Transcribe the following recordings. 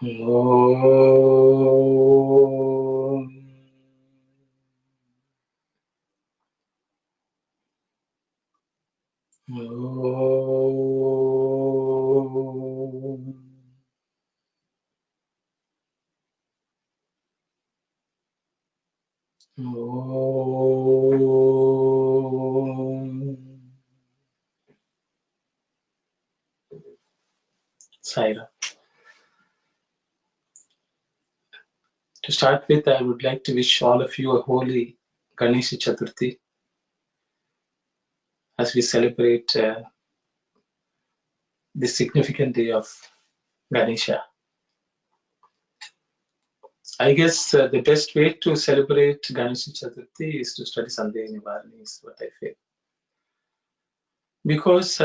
Om. Om. Om. Saira. To start with, I would like to wish all of you a holy Ganesh Chaturthi as we celebrate the significant day of Ganesha. I guess the best way to celebrate Ganesh Chaturthi is to study Sandeha Nivarini, is what I feel. Because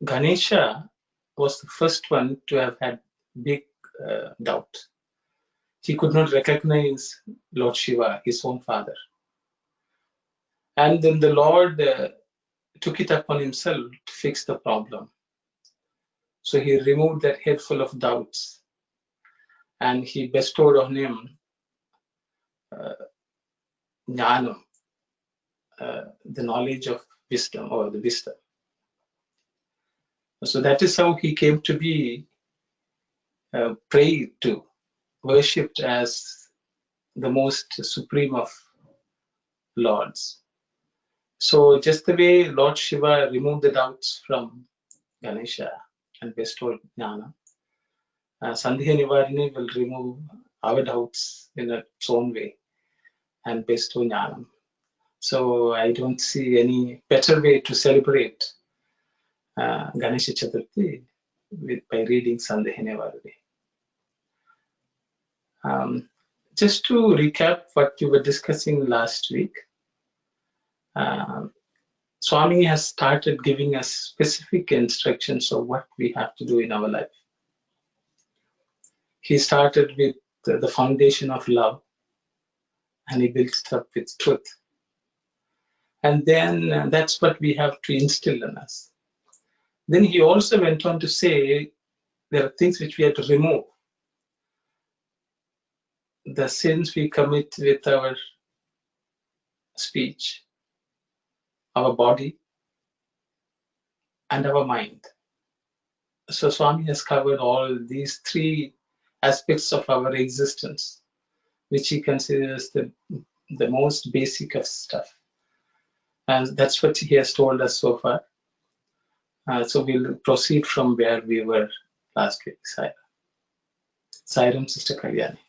Ganesha was the first one to have had big doubt. He could not recognize Lord Shiva, his own father. And then the Lord took it upon himself to fix the problem. So he removed that head full of doubts and he bestowed on him jnanam, the knowledge of wisdom or the wisdom. So that is how he came to be prayed to, worshipped as the most supreme of lords. So just the way Lord Shiva removed the doubts from Ganesha and bestowed jnana, Sandeha Nivarini will remove our doubts in its own way and bestow jnanam. So I don't see any better way to celebrate Ganesha Chaturthi by reading Sandeha Nivarini. Just to recap what you were discussing last week, Swami has started giving us specific instructions of what we have to do in our life. He started with the foundation of love and he built it up with truth. And then that's what we have to instill in us. Then he also went on to say there are things which we have to remove. The sins we commit with our speech, our body, and our mind. So Swami has covered all these three aspects of our existence, which he considers the most basic of stuff. And that's what he has told us so far. So we'll proceed from where we were last week. Sairam, Sister Kalyani.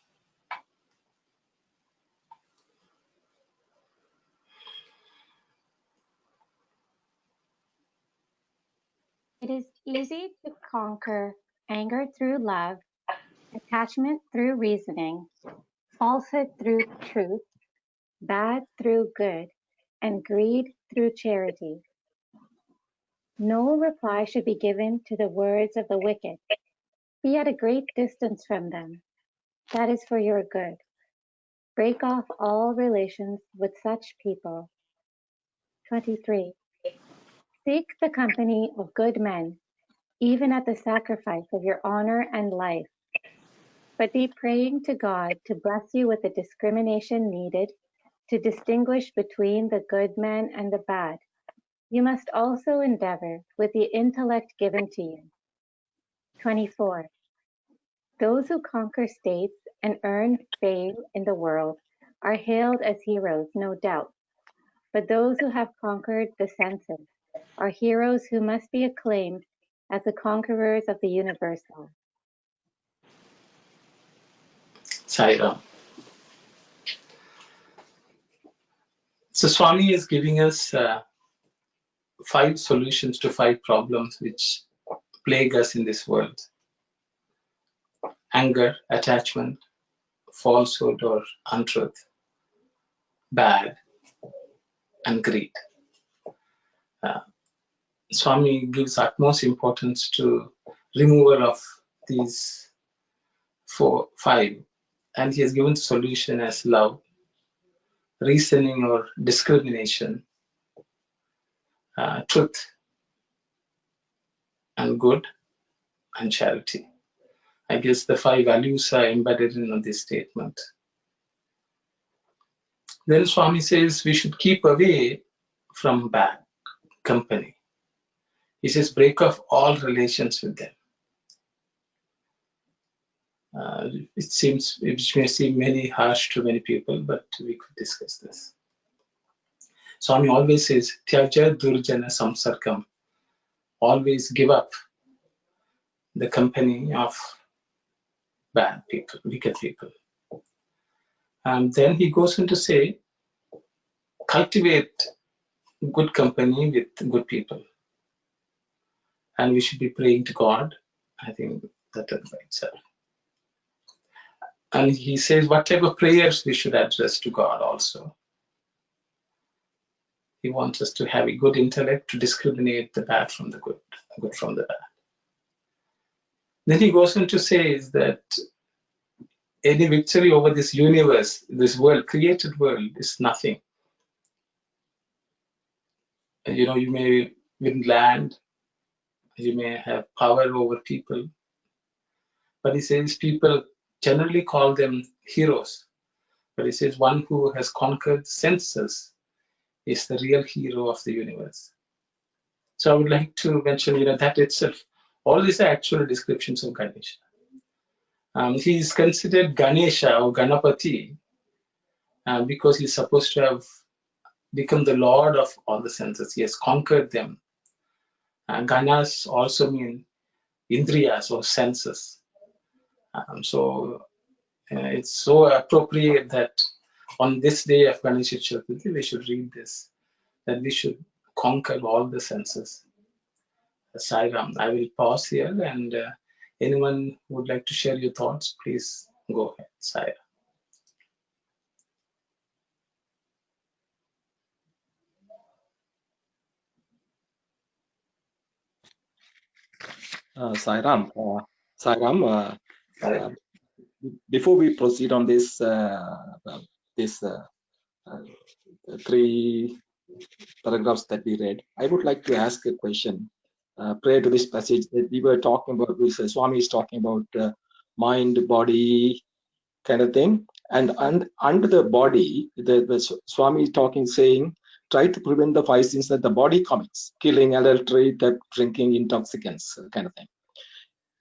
It is easy to conquer anger through love, attachment through reasoning, falsehood through truth, bad through good, and greed through charity. No reply should be given to the words of the wicked. Be at a great distance from them. That is for your good. Break off all relations with such people. 23. Seek the company of good men, even at the sacrifice of your honor and life. But be praying to God to bless you with the discrimination needed to distinguish between the good men and the bad. You must also endeavor with the intellect given to you. 24. Those who conquer states and earn fame in the world are hailed as heroes, no doubt. But those who have conquered the senses are heroes who must be acclaimed as the conquerors of the universal. Sairam. So Swami is giving us 5 solutions to 5 problems which plague us in this world. Anger, attachment, falsehood or untruth, bad, and greed. Swami gives utmost importance to removal of these 5, and he has given the solution as love, reasoning or discrimination, truth, and good, and charity. I guess the 5 values are embedded in this statement. Then Swami says we should keep away from bad company. He says break off all relations with them. It may seem very harsh to many people, but we could discuss this. Swami always says, Tyaja Durjana Samsargam. Always give up the company of bad people, wicked people. And then he goes on to say, cultivate good company with good people. And we should be praying to God. I think that by itself. And he says, whatever prayers we should address to God also. He wants us to have a good intellect to discriminate the bad from the good from the bad. Then he goes on to say is that any victory over this universe, this world, created world, is nothing. You may win land, you may have power over people, but he says people generally call them heroes. But he says one who has conquered senses is the real hero of the universe. So I would like to mention, that itself, all these are actual descriptions of Ganesha. He is considered Ganesha or Ganapati because he's supposed to have become the lord of all the senses. He has conquered them. Ganas also mean indriyas or senses. So it's so appropriate that on this day of Ganesha Chaturthi, we should read this, that we should conquer all the senses. Sai Ram, I will pause here, and anyone who would like to share your thoughts, please go ahead. Sai Ram. Sai Ram, before we proceed on this, three paragraphs that we read, I would like to ask a question prior to this passage that we were talking about. Swami is talking about mind, body kind of thing, and under the body, the Swami is talking, saying, try to prevent the 5 sins that the body commits: killing, adultery, theft, drinking, intoxicants, kind of thing.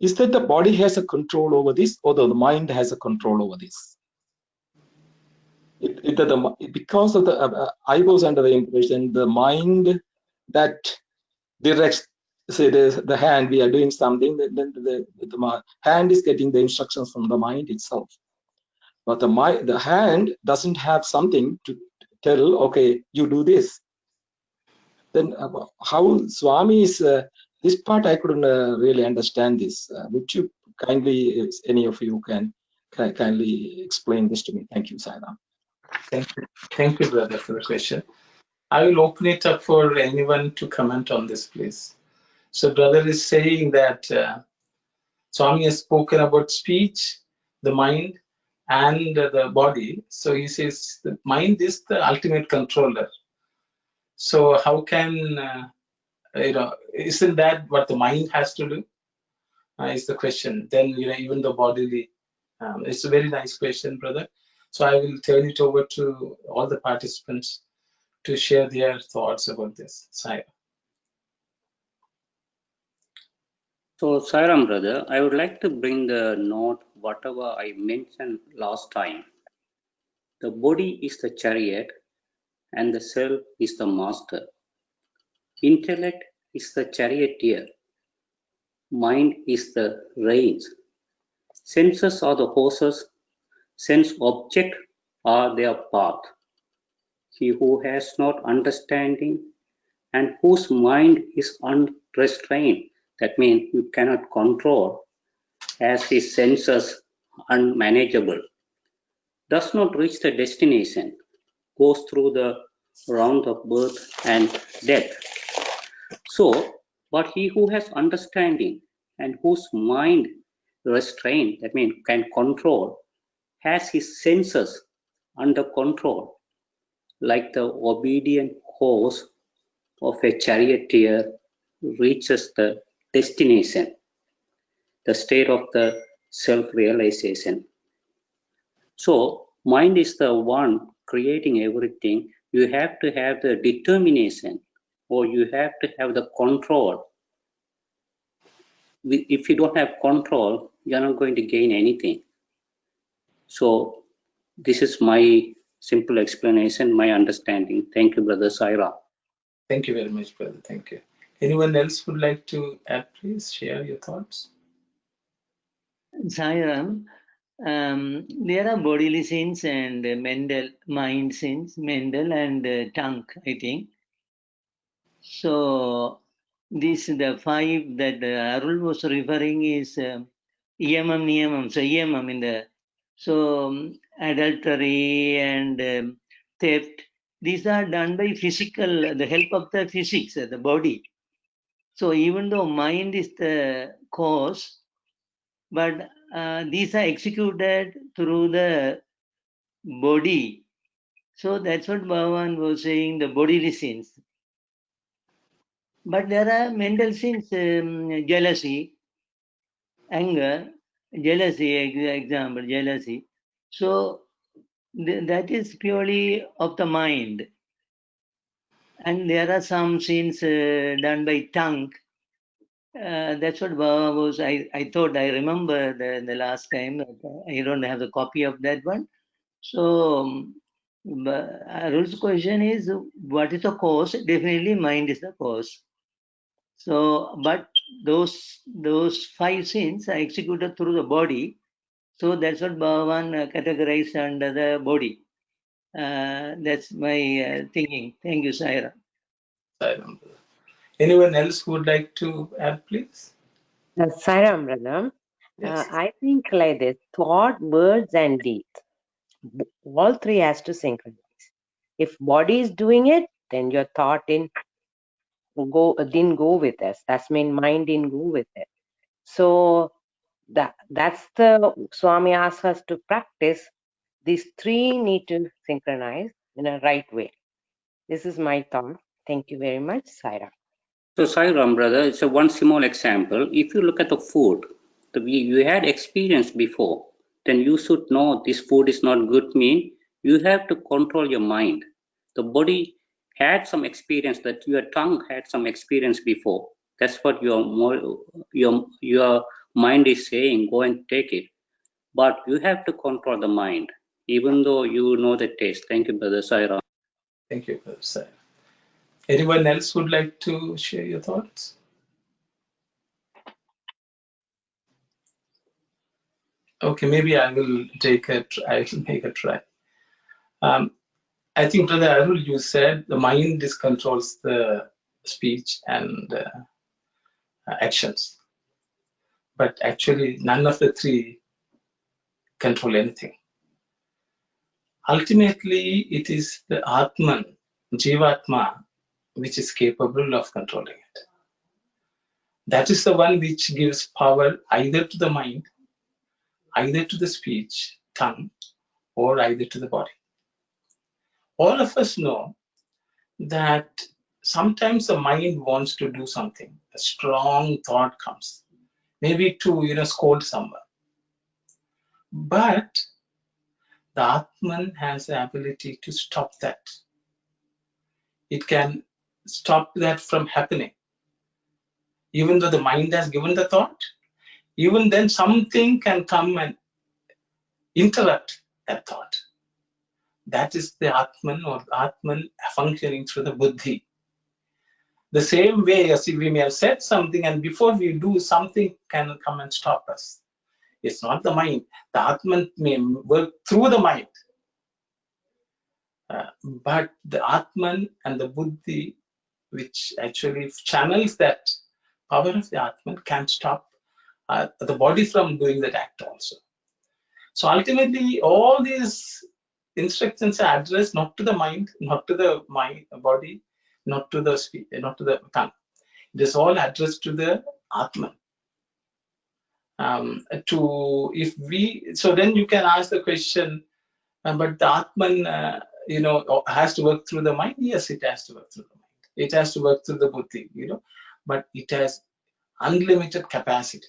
Is that the body has a control over this, or the mind has a control over this? Because of the I was under the impression the mind that directs, say the hand, we are doing something, then the hand is getting the instructions from the mind itself. But the hand doesn't have something to tell, okay, you do this. Then how Swami is, this part I couldn't really understand this. Would you kindly, any of you can kindly explain this to me? Thank you, Sai Ram. Thank you, brother, for the question. I will open it up for anyone to comment on this, please. So brother is saying that Swami has spoken about speech, the mind, and the body. So he says the mind is the ultimate controller. So how can, isn't that what the mind has to do? Is the question. Then, even the bodily. It's a very nice question, brother. So I will turn it over to all the participants to share their thoughts about this. Sai. So, Sai Ram, brother, I would like to bring the note whatever I mentioned last time. The body is the chariot and the self is the master. Intellect is the charioteer. Mind is the reins. Senses are the horses. Sense objects are their path. He who has not understanding and whose mind is unrestrained, that means you cannot control, as his senses unmanageable, does not reach the destination, goes through the round of birth and death. So, but he who has understanding and whose mind restrained, that means can control, has his senses under control, like the obedient horse of a charioteer reaches the destination, the state of the self-realization. So mind is the one creating everything. You have to have the determination, or you have to have the control. If you don't have control, you're not going to gain anything. So this is my simple explanation, my understanding. Thank you, Brother Saira. Thank you very much, brother. Thank you. Anyone else would like to add, please? Share your thoughts. Sairam, there are bodily sins and mental mind sins, mental and tongue, I think. So the five that Arul was referring is Yamam Niyamam. So Yamam in the adultery and theft. These are done by physical, the help of the physics, the body. So even though mind is the cause, but these are executed through the body. So that's what Bhagawan was saying, the bodily sins. But there are mental sins, jealousy, anger, jealousy, example, jealousy. So that is purely of the mind. And there are some sins done by tongue. That's what Baba was. I thought I remember the last time. I don't have the copy of that one. So Arul's question is, what is the cause? Definitely mind is the cause. So, but those five sins are executed through the body. So that's what Bhagavan categorized under the body. That's my thinking. Thank you, Saira. Anyone else who would like to add, please? Sairam, brother. Yes. I think like this: thought, words, and deeds. All three has to synchronize. If body is doing it, then your thought didn't go with us. That's mean mind didn't go with it. So that's the Swami asks us to practice. These three need to synchronize in a right way. This is my thought. Thank you very much, Saira. So Sairam, brother, it's a one small example. If you look at the food, you had experience before, then you should know this food is not good mean. You have to control your mind. The body had some experience, that your tongue had some experience before. That's what your mind is saying, go and take it. But you have to control the mind, even though you know the taste. Thank you, Brother Sairam. Thank you, Brother Saira. Anyone else would like to share your thoughts? Okay, maybe I will make a try. I think, Brother Arul, you said the mind controls the speech and actions, but actually none of the three control anything. Ultimately, it is the Atman, Jivatma, which is capable of controlling it. That is the one which gives power either to the mind, either to the speech, tongue, or either to the body. All of us know that sometimes the mind wants to do something. A strong thought comes, maybe to scold someone. But the Atman has the ability to stop that. It can stop that from happening. Even though the mind has given the thought, even then something can come and interrupt that thought. That is the Atman, or Atman functioning through the Buddhi. The same way as if we may have said something and before we do, something can come and stop us. It's not the mind. The Atman may work through the mind. But the Atman and the Buddhi, which actually channels that power of the Atman, can stop the body from doing that act also. So ultimately, all these instructions are addressed not to the mind, not to the body, not to the speech, not to the tongue. It is all addressed to the Atman. So then you can ask the question, but the Atman, has to work through the mind. Yes, it has to work through the mind. It has to work through the Buddhi, but it has unlimited capacity.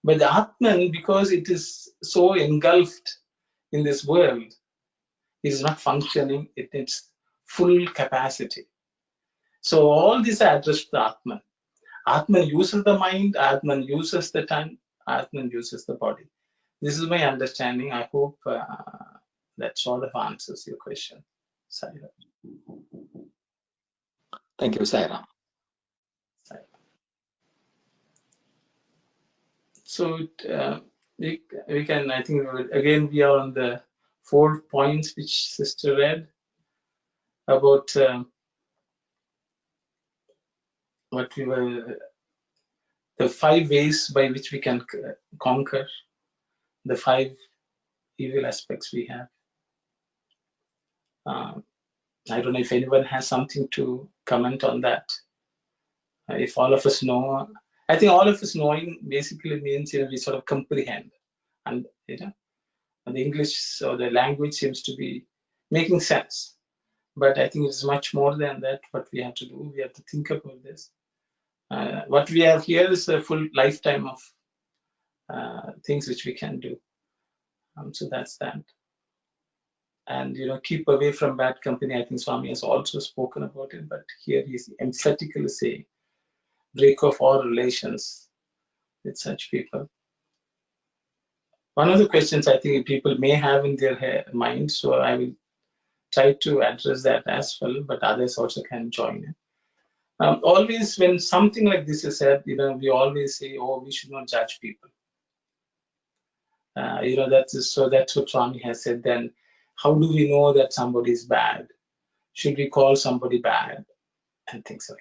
But the Atman, because it is so engulfed in this world, is not functioning in its full capacity. So all these are addressed to the Atman. Atman uses the mind, Atman uses the tongue, Atman uses the body. This is my understanding. I hope that sort of answers your question, Saira. Thank you, Saira. So we can, I think, again, we are on the 4 points which Sister read about what we were, the 5 ways by which we can conquer the 5 evil aspects we have. I don't know if anyone has something to comment on that. If all of us know, I think all of us knowing basically means, we sort of comprehend, and the English or the language seems to be making sense. But I think it's much more than that. What we have to do, we have to think about this. What we have here is a full lifetime of things which we can do. So that's that. And keep away from bad company. I think Swami has also spoken about it, but here he's emphatically saying, break off all relations with such people. One of the questions I think people may have in their mind, so I will try to address that as well, but others also can join in. Always when something like this is said, we always say, oh, we should not judge people. That's what Swami has said. Then how do we know that somebody is bad? Should we call somebody bad? And things like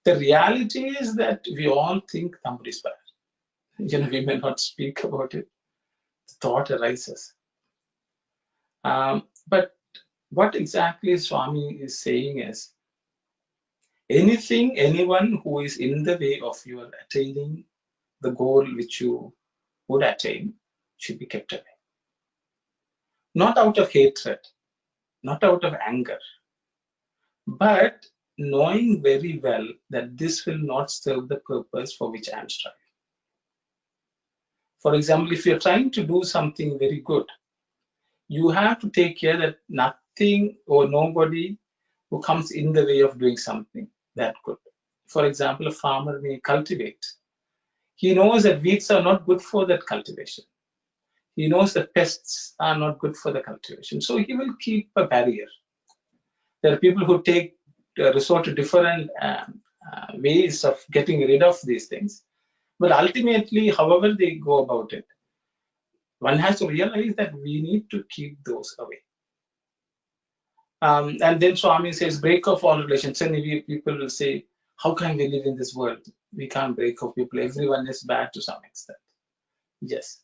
that. The reality is that we all think somebody is bad. We may not speak about it. The thought arises. But what exactly Swami is saying is, anyone who is in the way of your attaining the goal which you would attain should be kept away. Not out of hatred, not out of anger, but knowing very well that this will not serve the purpose for which I am striving. For example, if you're trying to do something very good, you have to take care that nothing or nobody who comes in the way of doing something that good. For example, a farmer may cultivate. He knows that weeds are not good for that cultivation. He knows that pests are not good for the cultivation. So he will keep a barrier. There are people who resort to different ways of getting rid of these things. But ultimately, however they go about it, one has to realize that we need to keep those away. And then Swami says, break off all relations. And people will say, how can we live in this world? We can't break off people. Everyone is bad to some extent. Yes.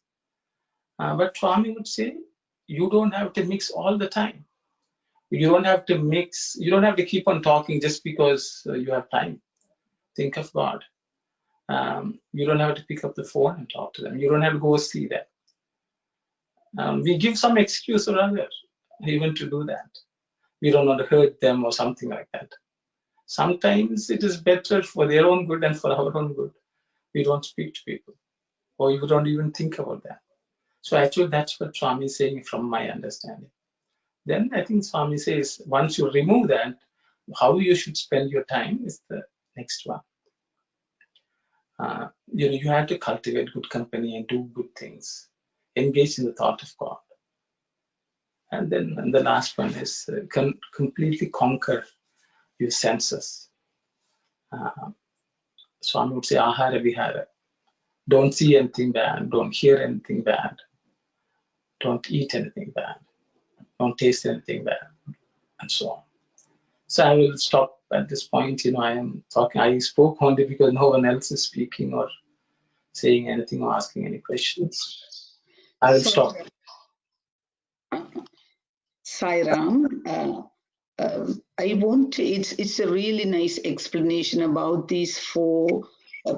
But Swami would say, you don't have to mix all the time. You don't have to mix. You don't have to keep on talking just because you have time. Think of God. You don't have to pick up the phone and talk to them. You don't have to go see them. We give some excuse or other even to do that. We don't want to hurt them or something like that. Sometimes it is better for their own good and for our own good. We don't speak to people, or you don't even think about that. So actually, that's what Swami is saying from my understanding. Then I think Swami says, once you remove that, how you should spend your time is the next one. You have to cultivate good company and do good things. Engage in the thought of God. And then the last one is completely conquer your senses. Swami would say, ahara vihara. Don't see anything bad. Don't hear anything bad. Don't eat anything bad. Don't taste anything bad. And so on. So I will stop at this point. I am talking. I spoke only because no one else is speaking or saying anything or asking any questions. I will stop. Sairam, I want to, it's a really nice explanation about these 4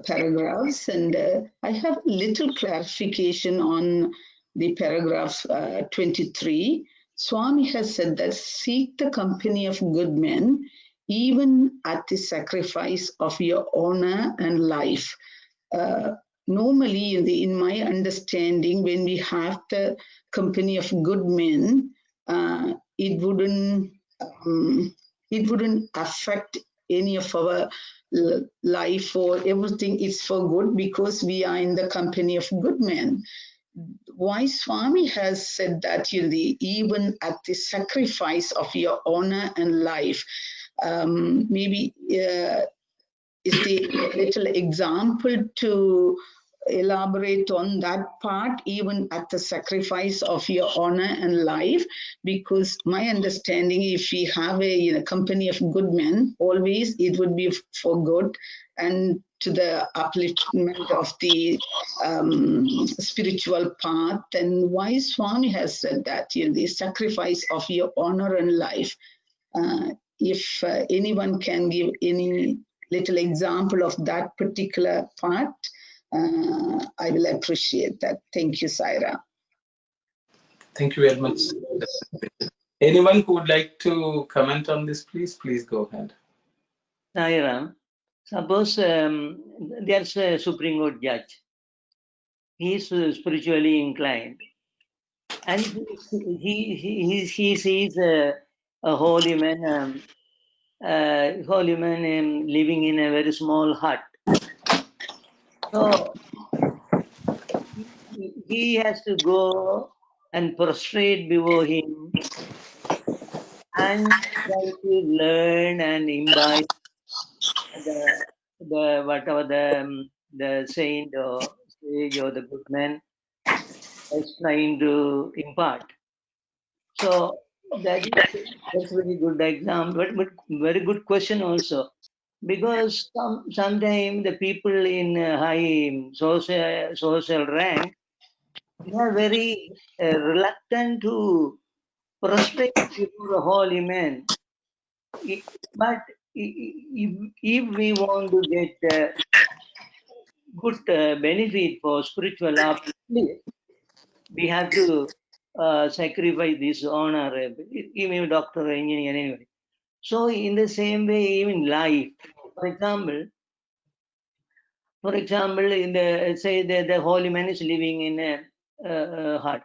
paragraphs, and I have a little clarification on the paragraph 23. Swami has said that seek the company of good men, even at the sacrifice of your honor and life. normally, in my understanding, when we have the company of good men, it wouldn't affect any of our life, or everything is for good because we are in the company of good men. Why Swami has said that even at the sacrifice of your honor and life, maybe is the little example to elaborate on that part, even at the sacrifice of your honor and life, because my understanding, if we have a company of good men, always it would be for good and to the upliftment of the spiritual path. And why Swami has said that, the sacrifice of your honor and life. If anyone can give any little example of that particular part, I will appreciate that. Thank you, Saira. Thank you very much. Anyone who would like to comment on this, please go ahead. Saira, suppose there's a Supreme Court judge. He is spiritually inclined, and he sees a holy man, living in a very small hut. So he has to go and prostrate before him and try to learn and imbibe the whatever the saint or sage or the good man is trying to impart. So that's a very good example, but very good question also, because sometimes the people in high social rank, they are very reluctant to prostrate before a holy man. But if we want to get good benefit for spiritual uplift, we have to sacrifice this honor, even doctor, engineer, anyway. So in the same way, even life, for example, in the say the holy man is living in a hut,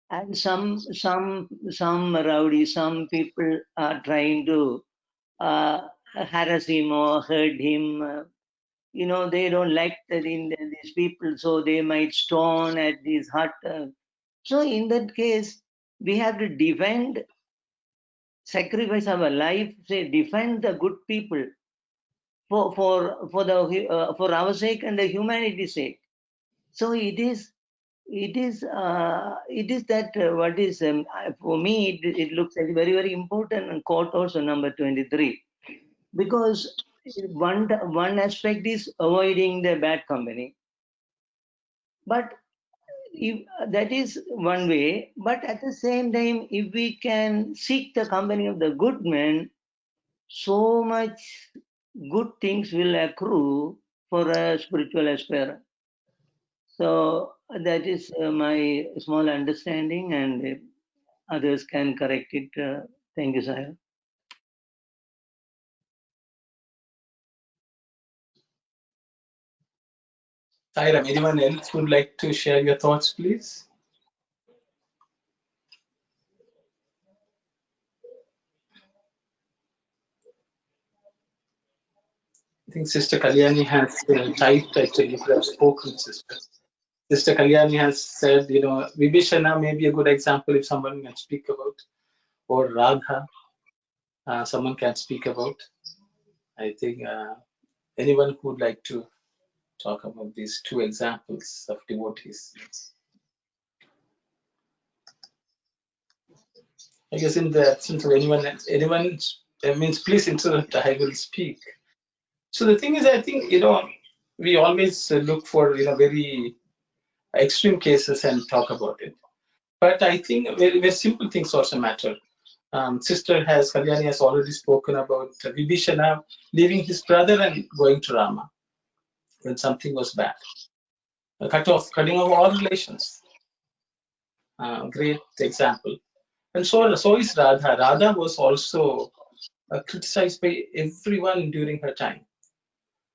and some rowdy, some people are trying to harass him or hurt him. They don't like that in these people, so they might stone at this hut. So in that case, we have to defend, sacrifice our life, say defend the good people for our sake and the humanity's sake. So it is that what is for me it looks like very, very important quote also, number 23, because one aspect is avoiding the bad company, but if that is one way, but at the same time, if we can seek the company of the good men, so much good things will accrue for a spiritual aspirant. So that is my small understanding, and others can correct it. Thank you, Sahil. Sairam, anyone else would like to share your thoughts, please? I think Sister Kalyani has typed, actually, if you have spoken, Sister. Sister Kalyani has said, Vibhishana may be a good example if someone can speak about, or Radha, someone can speak about. I think anyone who would like to talk about these two examples of devotees. I guess in the absence of anyone means please interrupt, I will speak. So the thing is, I think, we always look for, very extreme cases and talk about it. But I think very, very simple things also matter. Sister Kalyani has already spoken about Vibhishana leaving his brother and going to Rama when something was bad. Cutting off all relations. Great example. And so is Radha. Radha was also criticized by everyone during her time,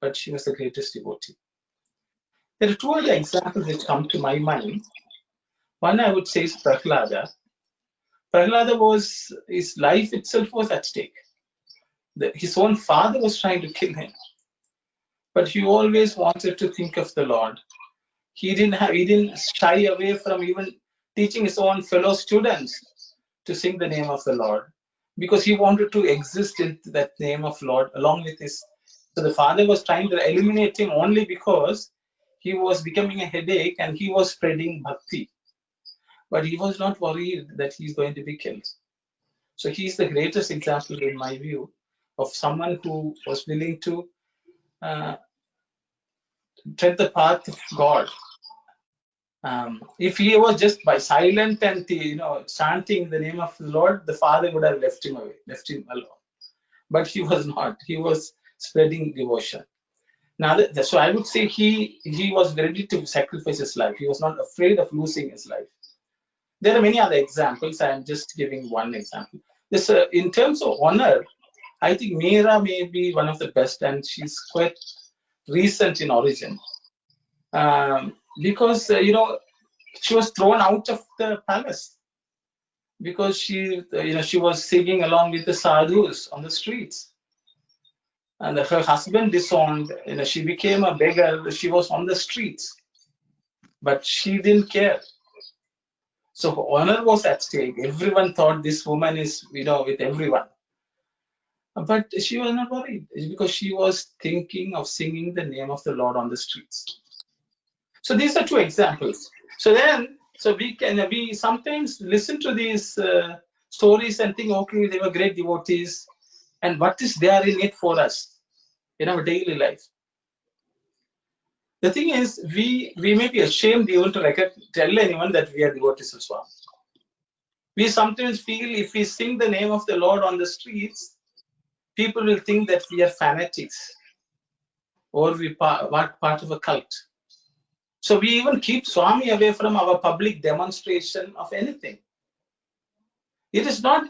but she was the greatest devotee. There are two other examples which come to my mind. One I would say is Prahlada. Prahlada his life itself was at stake. His own father was trying to kill him, but he always wanted to think of the Lord. He didn't shy away from even teaching his own fellow students to sing the name of the Lord, because he wanted to exist in that name of Lord along with his. So the father was trying to eliminate him only because he was becoming a headache and he was spreading bhakti. But he was not worried that he's going to be killed. So he's the greatest example, in my view, of someone who was willing to tread the path of God. If he was just by silent and chanting the name of the Lord, the father would have left him alone. But he was not. He was spreading devotion. Now, so I would say he was ready to sacrifice his life. He was not afraid of losing his life. There are many other examples. I am just giving one example. This, in terms of honor, I think Meera may be one of the best, and she's quite recent in origin. Because she was thrown out of the palace because she was singing along with the sadhus on the streets, and her husband disowned. She became a beggar. She was on the streets, but she didn't care. So her honor was at stake. Everyone thought this woman is with everyone, but she was not worried because she was thinking of singing the name of the Lord on the streets. So these are two examples. So we sometimes listen to these stories and think, okay, they were great devotees, and what is there in it for us in our daily life? The thing is, we may be ashamed even to tell anyone that we are devotees of Swami. We sometimes feel if we sing the name of the Lord on the streets, people will think that we are fanatics or we are part of a cult. So we even keep Swami away from our public demonstration of anything. It is not,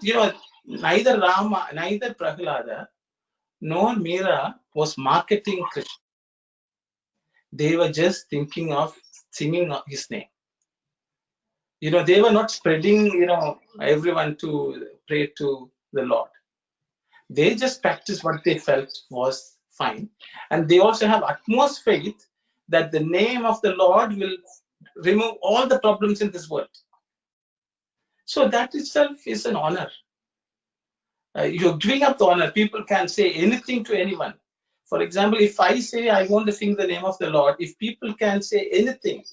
neither Rama, neither Prahlada, nor Meera was marketing Krishna. They were just thinking of singing his name. They were not spreading, everyone to pray to the Lord. They just practiced what they felt was fine. And they also have utmost faith that the name of the Lord will remove all the problems in this world. So that itself is an honor. You're giving up the honor. People can say anything to anyone. For example, if I say I want to sing the name of the Lord, if people can say anything,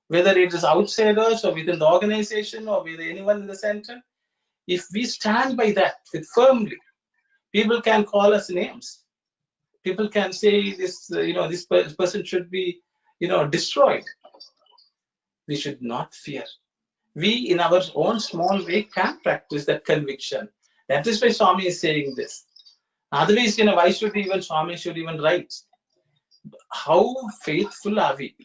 whether it is outsiders or within the organization or with anyone in the center, if we stand by that firmly, people can call us names. People can say this, this person should be, destroyed. We should not fear. We, in our own small way, can practice that conviction. That is why Swami is saying this. Otherwise, why should Swami should even write? How faithful are we?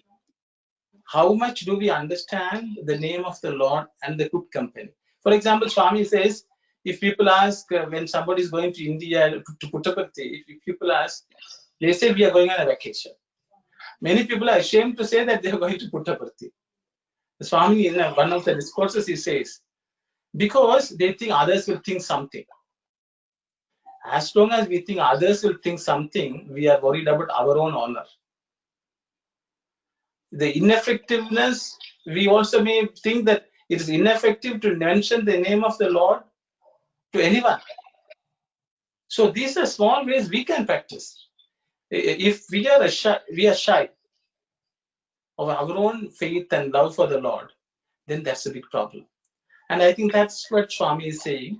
How much do we understand the name of the Lord and the good company? For example, Swami says, if people ask when somebody is going to India to Puttaparthi, if people ask, they say we are going on a vacation. Many people are ashamed to say that they are going to Puttaparthi. Swami, in one of the discourses, he says, because they think others will think something. As long as we think others will think something, we are worried about our own honor. The ineffectiveness, we also may think that it is ineffective to mention the name of the Lord to anyone. So these are small ways we can practice. If we are shy of our own faith and love for the Lord, then that's a big problem. And I think that's what Swami is saying.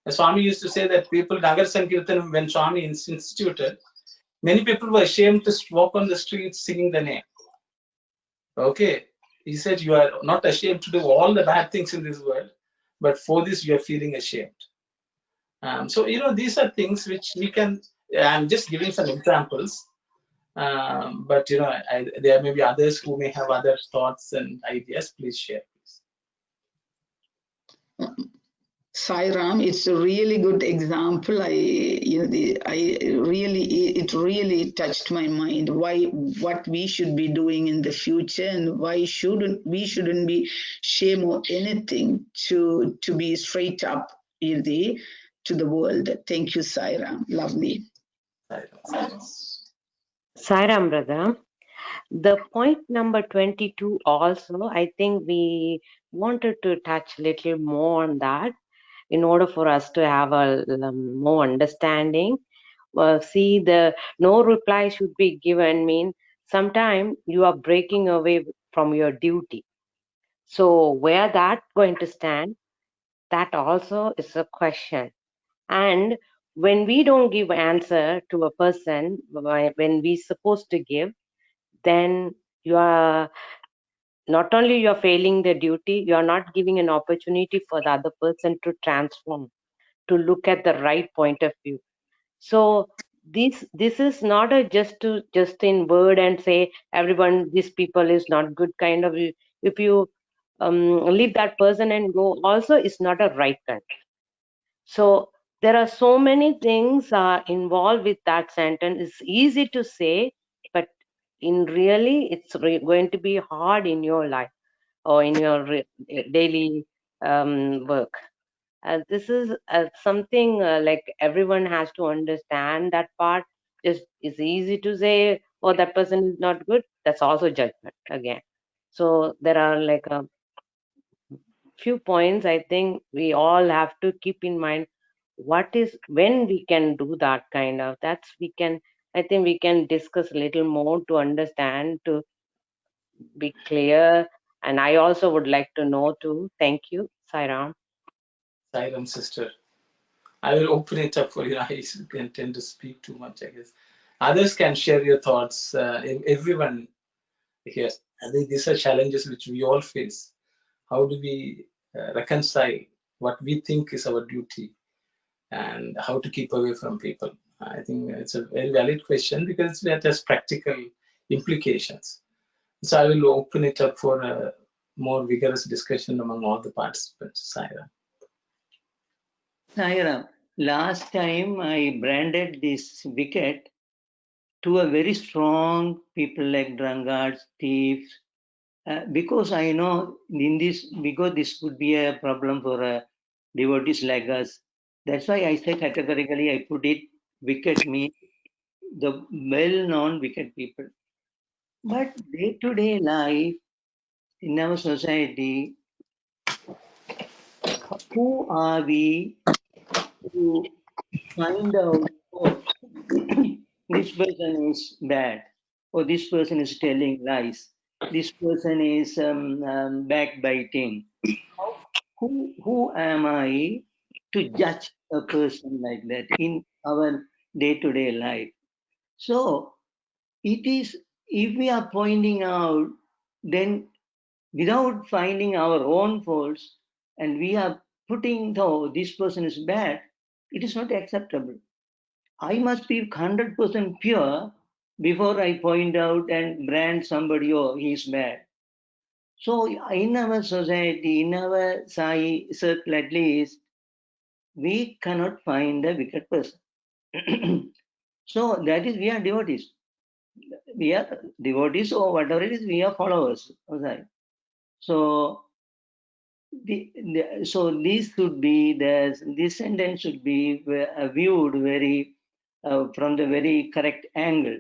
Swami used to say that people, Nagar Sankirtan, when Swami instituted, many people were ashamed to walk on the streets singing the name. Okay, he said, you are not ashamed to do all the bad things in this world, but for this you are feeling ashamed. So, these are things which we can, I'm just giving some examples, but, there may be others who may have other thoughts and ideas. Please share, please. Sai Ram, it's a really good example. It really touched my mind. What we should be doing in the future, and why shouldn't be shame or anything to be straight up, to the world. Thank you, Sai Ram. Lovely. Sairam, brother. The point number 22 also, I think we wanted to touch a little more on that in order for us to have a more understanding. See, the no reply should be given mean sometimes you are breaking away from your duty. So where that going to stand, that also is a question. And when we don't give answer to a person when we supposed to give, then you are not only you're failing the duty, you are not giving an opportunity for the other person to transform, to look at the right point of view. So this is not a just in word and say everyone, these people is not good kind of. If you leave that person and go, also is not a right kind. So there are so many things involved with that sentence. It's easy to say, but in really it's going to be hard in your life or in your daily work. This is something like everyone has to understand that part. Just it's easy to say, oh, that person is not good. That's also judgment again. So there are like a few points I think we all have to keep in mind. What is when we can do that kind of, that's we can, I think we can discuss a little more to understand, to be clear. And I also would like to know too. Thank you, Sairam. Sairam, sister. I will open it up for you. I can tend to speak too much, I guess. Others can share your thoughts. Everyone here. I think these are challenges which we all face. How do we reconcile what we think is our duty and how to keep away from people? I think it's a very valid question because it has practical implications. So I will open it up for a more vigorous discussion among all the participants. Saira. Saira, last time I branded this wicket to a very strong people like drunkards, thieves, because I know because this could be a problem for devotees like us. That's why I say categorically I put it wicked means the well-known wicked people. But day-to-day life in our society, who are we to find out, oh, this person is bad, or this person is telling lies, this person is backbiting. Who am I to judge a person like that in our day-to-day life? So it is, if we are pointing out, then without finding our own faults, and we are putting, though this person is bad, it is not acceptable. I must be 100% pure before I point out and brand somebody, oh, he is bad. So in our society, in our Sai circle at least, we cannot find a wicked person. So that is, we are devotees. We are devotees or whatever it is, we are followers. Okay. So so this should be, this sentence should be viewed very from the very correct angle.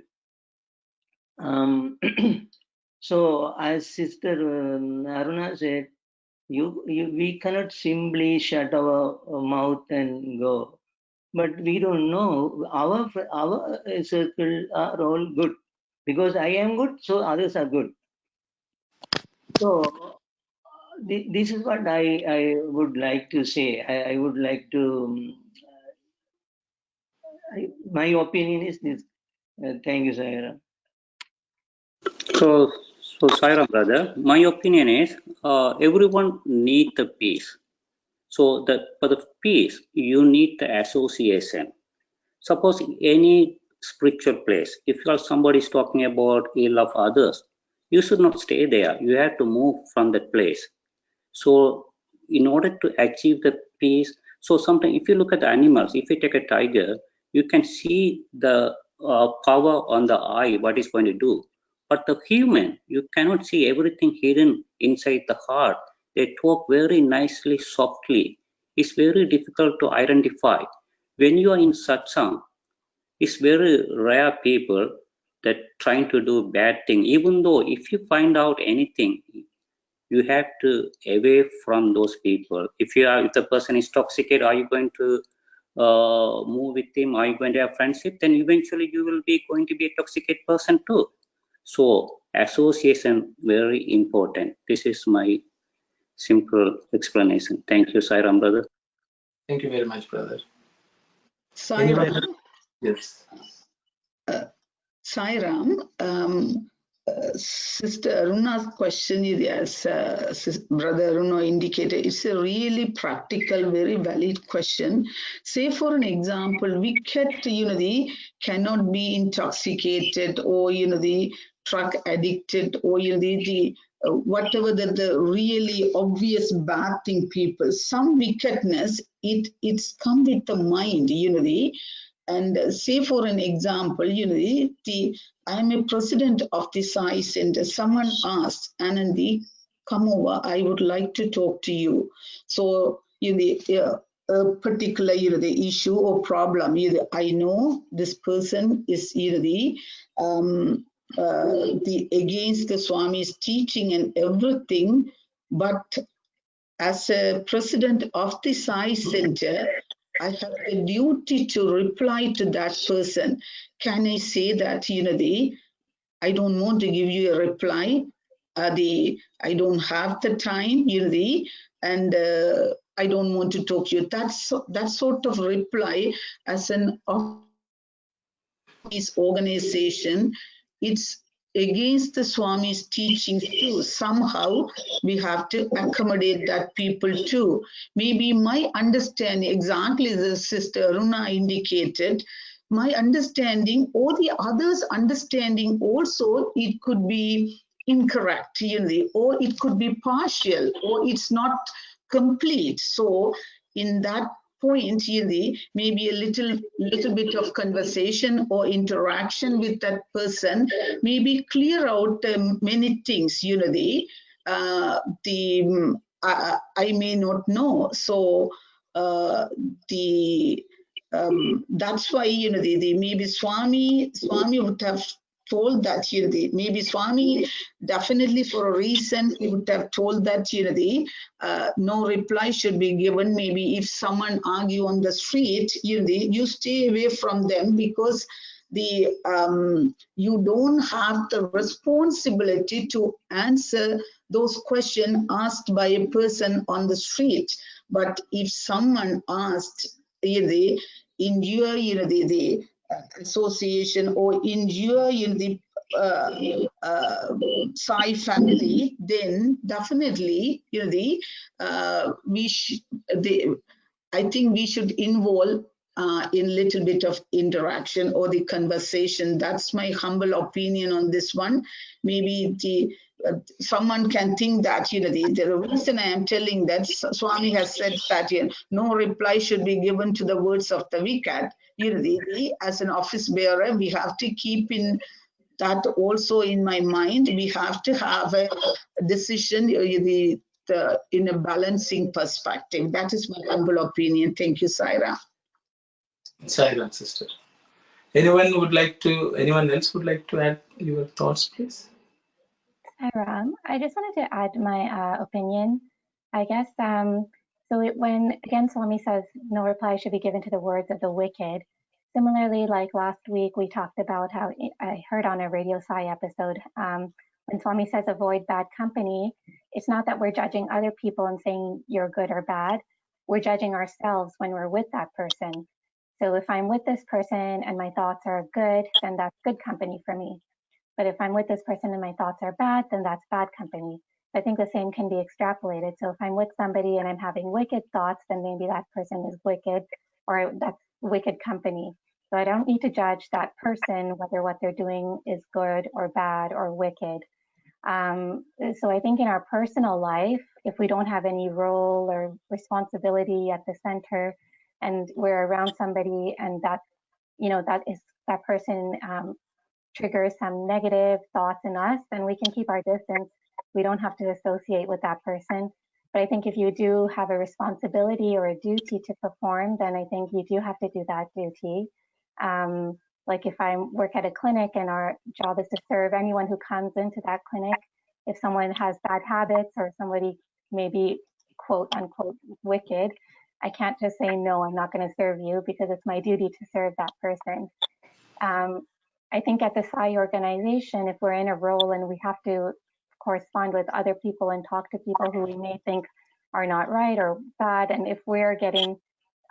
So as Sister Aruna said, we cannot simply shut our mouth and go. But we don't know. Our circle are all good because I am good, so others are good. So this is what I would like to say. I would like to. My opinion is this. Thank you, Saira. So Saira brother, my opinion is everyone need the peace. So that for the peace, you need the association. Suppose any spiritual place, if somebody is talking about ill of others, you should not stay there. You have to move from that place. So in order to achieve the peace, So sometimes if you look at the animals, if you take a tiger, you can see the power on the eye, what is going to do. But the human, you cannot see everything hidden inside the heart. They talk very nicely, softly. It's very difficult to identify. When you are in satsang, it's very rare people that trying to do bad thing. Even though if you find out anything, you have to away from those people. If the person is toxicated, are you going to move with him? Are you going to have friendship? Then eventually you will be going to be a toxicated person too. So association very important. This is my simple explanation. Thank you, Sairam brother. Thank you very much, brother. Sairam, Anyone? Yes. Sairam, Sister Aruna's question, as Brother Aruna indicated, it's a really practical, very valid question. Say, for an example, wicked, cannot be intoxicated, or, the drug addicted, or, the whatever the really obvious bad thing people. Some wickedness, it's come with the mind, and say, for an example, I'm a president of the Sai Center. Someone asked, Anandi, come over. I would like to talk to you. So, a particular, the issue or problem, I know this person is, the against the Swami's teaching and everything, but as a president of the Sai Center, I have a duty to reply to that person. Can I say that, I don't want to give you a reply. I don't have the time, and I don't want to talk to you. That sort of reply as an Swami's organization, it's against the Swami's teachings too. Somehow we have to accommodate that people too. Maybe my understanding, exactly as the Sister Aruna indicated, my understanding or the others' understanding also, it could be incorrect, or it could be partial, or it's not complete. So in that point, maybe a little bit of conversation or interaction with that person, maybe clear out many things, I may not know. So that's why, maybe Swami would have told that, maybe Swami definitely for a reason he would have told that, no reply should be given. Maybe if someone argue on the street, you stay away from them, because you don't have the responsibility to answer those questions asked by a person on the street. But if someone asked, in your, the association, or in your, the Sai family, then definitely, I think we should involve in little bit of interaction or the conversation. That's my humble opinion on this one. Maybe someone can think that, the reason I am telling that Swami has said that no reply should be given to the words of the wicked. As an office bearer, we have to keep in that also in my mind. We have to have a decision in a balancing perspective. That is my humble opinion. Thank you, Saira. Saira, sister. Anyone else would like to add your thoughts, please? Hi, Ram. I just wanted to add my opinion. I guess, when, again, Swami says no reply should be given to the words of the wicked, similarly, like last week, we talked about how I heard on a Radio Sai episode, when Swami says avoid bad company, it's not that we're judging other people and saying you're good or bad. We're judging ourselves when we're with that person. So if I'm with this person and my thoughts are good, then that's good company for me. But if I'm with this person and my thoughts are bad, then that's bad company. I think the same can be extrapolated. So if I'm with somebody and I'm having wicked thoughts, then maybe that person is wicked, or that's wicked company. So I don't need to judge that person whether what they're doing is good or bad or wicked. So I think in our personal life, if we don't have any role or responsibility at the center, and we're around somebody, and that that person triggers some negative thoughts in us, then we can keep our distance. We don't have to associate with that person. But I think if you do have a responsibility or a duty to perform, then I think you do have to do that duty. Like if I work at a clinic and our job is to serve anyone who comes into that clinic, if someone has bad habits or somebody maybe quote unquote wicked, I can't just say, no, I'm not going to serve you, because it's my duty to serve that person. I think at the Sai organization, if we're in a role and we have to correspond with other people and talk to people who we may think are not right or bad, and if we're getting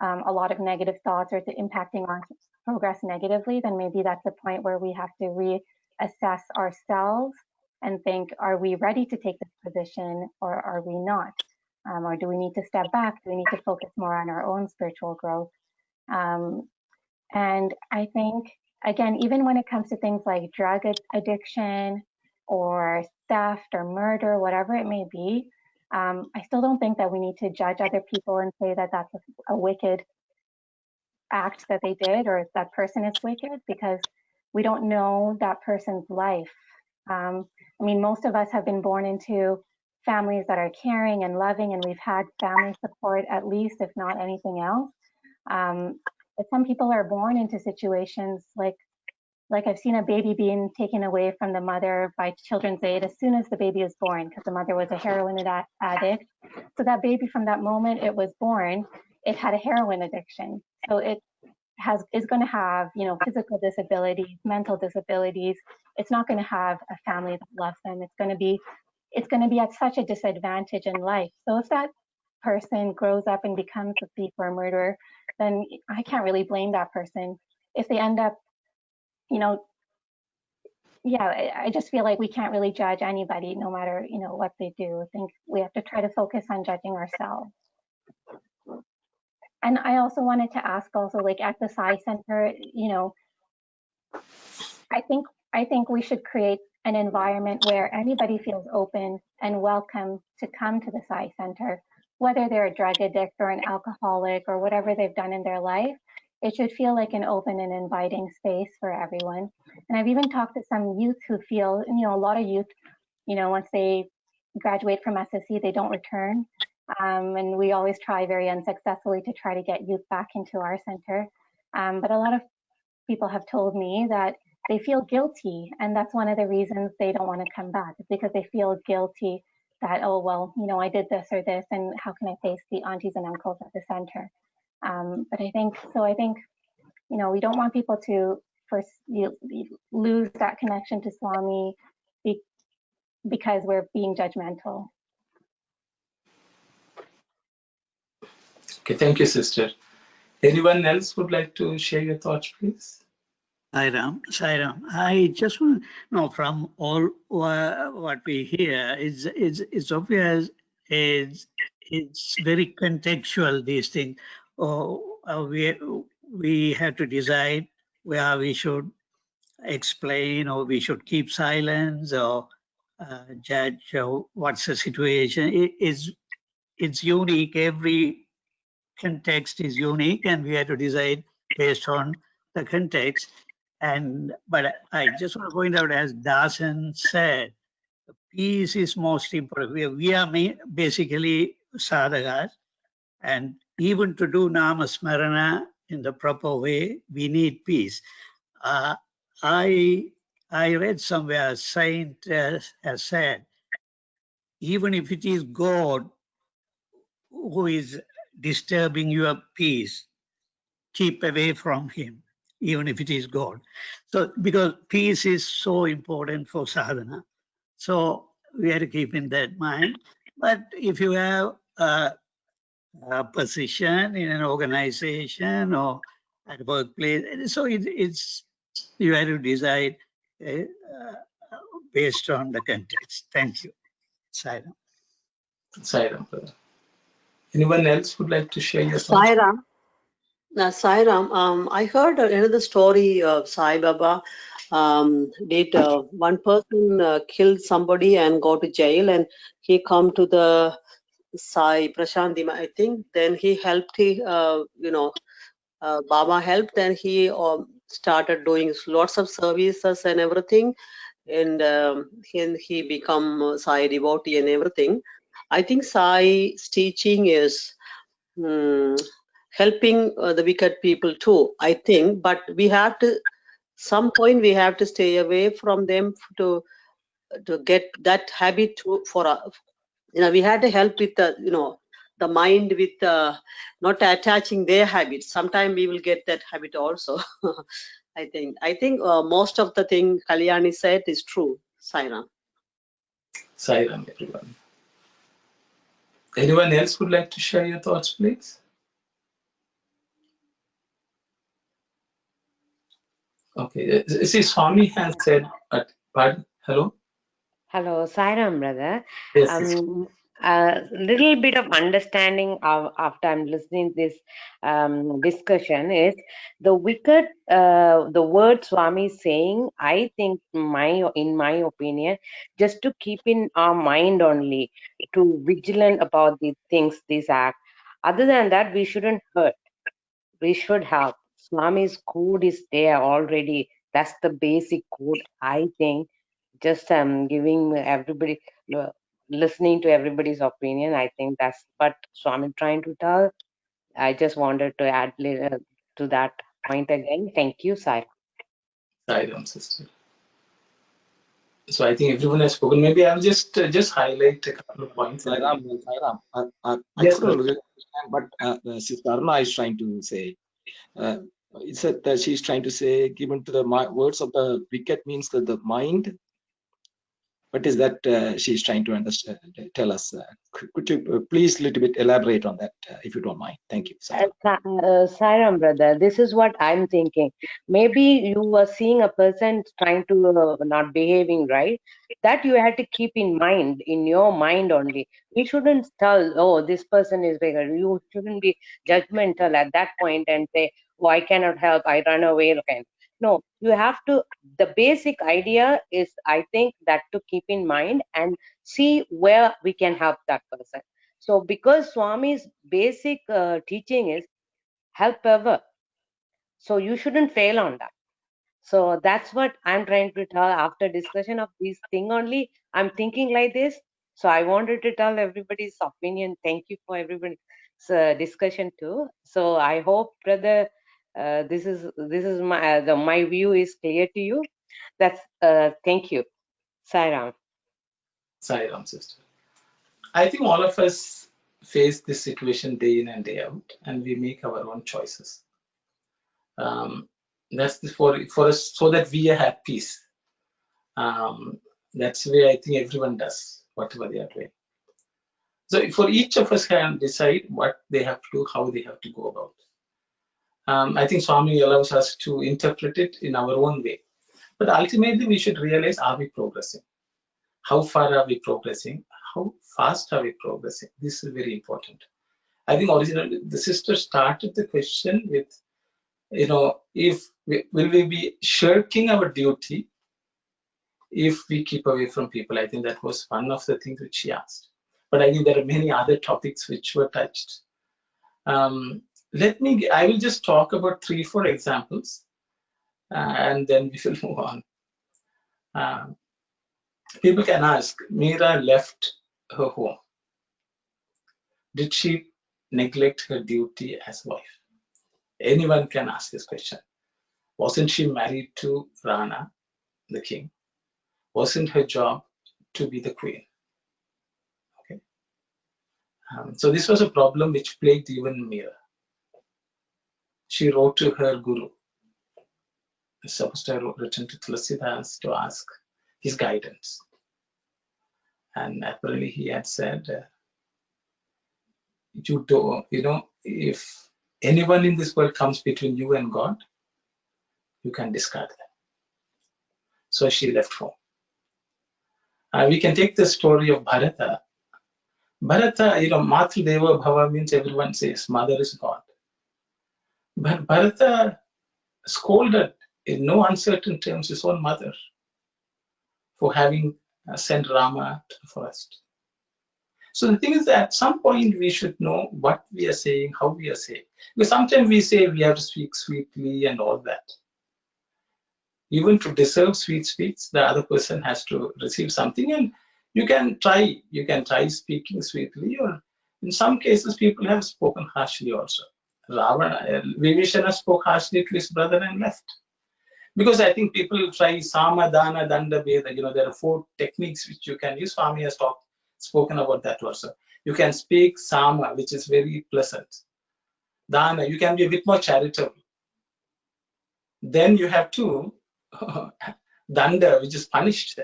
a lot of negative thoughts or it's impacting our progress negatively, then maybe that's a point where we have to reassess ourselves and think, are we ready to take this position or are we not? Or do we need to step back? Do we need to focus more on our own spiritual growth? And I think, again, even when it comes to things like drug addiction or theft or murder, whatever it may be, I still don't think that we need to judge other people and say that that's a wicked act that they did or that person is wicked, because we don't know that person's life. I mean, most of us have been born into families that are caring and loving, and we've had family support at least, if not anything else. But some people are born into situations like I've seen a baby being taken away from the mother by Children's Aid as soon as the baby is born, because the mother was a heroin addict. So that baby, from that moment it was born, it had a heroin addiction. So it is going to have, physical disabilities, mental disabilities. It's not going to have a family that loves them. It's going to be at such a disadvantage in life. So if that person grows up and becomes a thief or a murderer, then I can't really blame that person. If they end up, I just feel like we can't really judge anybody, no matter, what they do. I think we have to try to focus on judging ourselves. And I also wanted to ask also, like at the Sai Center, I think we should create an environment where anybody feels open and welcome to come to the Sai Center, whether they're a drug addict or an alcoholic or whatever they've done in their life. It should feel like an open and inviting space for everyone. And I've even talked to some youth who feel, a lot of youth, once they graduate from SSC, they don't return. And we always try very unsuccessfully to try to get youth back into our center. But a lot of people have told me that they feel guilty, and that's one of the reasons they don't want to come back. It's because they feel guilty that, oh, well, I did this or this, and how can I face the aunties and uncles at the center? But I think, we don't want people to first lose that connection to Swami because we're being judgmental. Okay, thank you, sister. Anyone else would like to share your thoughts, please? Sairam, I just want to know from all what we hear, it's obvious, it's very contextual, these things. We have to decide where we should explain, or we should keep silence, or judge what's the situation. It's unique. Every context is unique, and we have to decide based on the context. But I just want to point out, as Dasan said, peace is most important. We are basically sadhakas, and even to do namasmarana in the proper way, we need peace. I read somewhere a saint has said, even if it is God who is disturbing your peace, keep away from him, even if it is God. So, because peace is so important for sadhana. So we have to keep in that mind. But if you have a position in an organization or at a workplace, so it's you have to decide based on the context. Thank you. Sairam. Sairam, brother. Anyone else would like to share your thoughts? Sairam, I heard another story of Sai Baba. did one person killed somebody and go to jail, and he come to the Sai Prashanti, I think. Then he helped. Baba helped, and he started doing lots of services and everything. And he become Sai devotee and everything. I think Sai's teaching is helping the wicked people too, I think. But we have to, some point we have to stay away from them to get that habit for we had to help with the mind with not attaching their habits. Sometimes we will get that habit also. I think most of the thing Kalyani said is true. Sairam. Sairam, everyone. Anyone else would like to share your thoughts, please? Okay. See, Swami has said, pardon? Hello? Hello, Sairam, brother. Yes, yes. A little bit of understanding after I'm listening this discussion is the wicked, the word Swami is saying, I think in my opinion, just to keep in our mind only, to vigilant about the things, this act. Other than that, we shouldn't hurt. We should help. Swami's code is there already. That's the basic code, I think. Just giving everybody, listening to everybody's opinion. I think that's what Swami trying to tell. I just wanted to add to that point again. Thank you, Sai. Sairam, sister. So I think everyone has spoken. Maybe I'll just highlight a couple of points. Sairam, I Yes, couldn't really understand what Sister Arna is trying to say. It said that she's trying to say, given to the words of the wicked means that the mind. What is that she's trying to understand? Tell us. Could you please a little bit elaborate on that, if you don't mind? Thank you. Sairam, brother, this is what I'm thinking. Maybe you were seeing a person trying to not behaving right. That you had to keep in mind, in your mind only. We shouldn't tell, oh, this person is bigger. You shouldn't be judgmental at that point and say, oh, I cannot help, I run away. Okay. No, you have to, the basic idea is, I think, that to keep in mind and see where we can help that person. So because Swami's basic teaching is help ever, so you shouldn't fail on that. So that's what I'm trying to tell after discussion of this thing only. I'm thinking like this. So I wanted to tell everybody's opinion. Thank you for everybody's discussion too. So I hope, brother, this is my my view is clear to you. That's thank you, Sairam. Sairam, sister. I think all of us face this situation day in and day out, and we make our own choices. That's for us, so that we are at peace. That's the way I think everyone does, whatever they are doing. So for each of us can decide what they have to do, how they have to go about. I think Swami allows us to interpret it in our own way. But ultimately, we should realize, are we progressing? How far are we progressing? How fast are we progressing? This is very important. I think originally the sister started the question with, if will we be shirking our duty if we keep away from people? I think that was one of the things which she asked. But I think there are many other topics which were touched. I will just talk about 3-4 examples, and then we will move on. People can ask, Meera left her home. Did she neglect her duty as wife? Anyone can ask this question. Wasn't she married to Rana, the king? Wasn't her job to be the queen? Okay. So this was a problem which plagued even Meera. She wrote to her guru. Supposed to have written to Tulsidas to ask his guidance. And apparently he had said, if anyone in this world comes between you and God, you can discard them. So she left home. We can take the story of Bharata. Bharata, Matru Deva Bhava means everyone says mother is God. But Bharata scolded in no uncertain terms his own mother for having sent Rama to the forest. So the thing is that at some point we should know what we are saying, how we are saying. Because sometimes we say we have to speak sweetly and all that. Even to deserve sweet speech, the other person has to receive something, and you can try speaking sweetly, or in some cases people have spoken harshly also. Vibhishana spoke harshly to his brother and left. Because I think people try Sama, Dana, Danda, Veda. There are 4 techniques which you can use. Swami has spoken about that also. You can speak Sama, which is very pleasant. Dana, you can be a bit more charitable. Then you have to Danda, which is punished,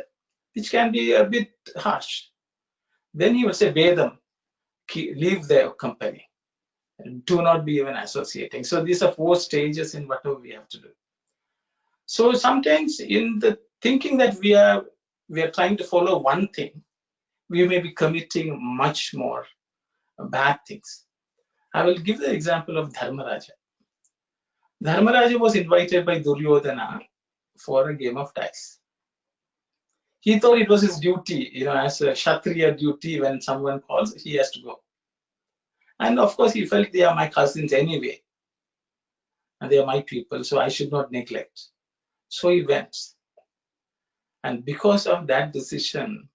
which can be a bit harsh. Then he will say Vedam, leave their company. Do not be even associating. So these are 4 stages in whatever we have to do. So sometimes in the thinking that we are trying to follow one thing, we may be committing much more bad things. I will give the example of Dharmaraja. Dharmaraja was invited by Duryodhana for a game of dice. He thought it was his duty, as a Kshatriya duty, when someone calls, he has to go. And of course, he felt they are my cousins anyway, and they are my people, so I should not neglect. So he went. And because of that decision,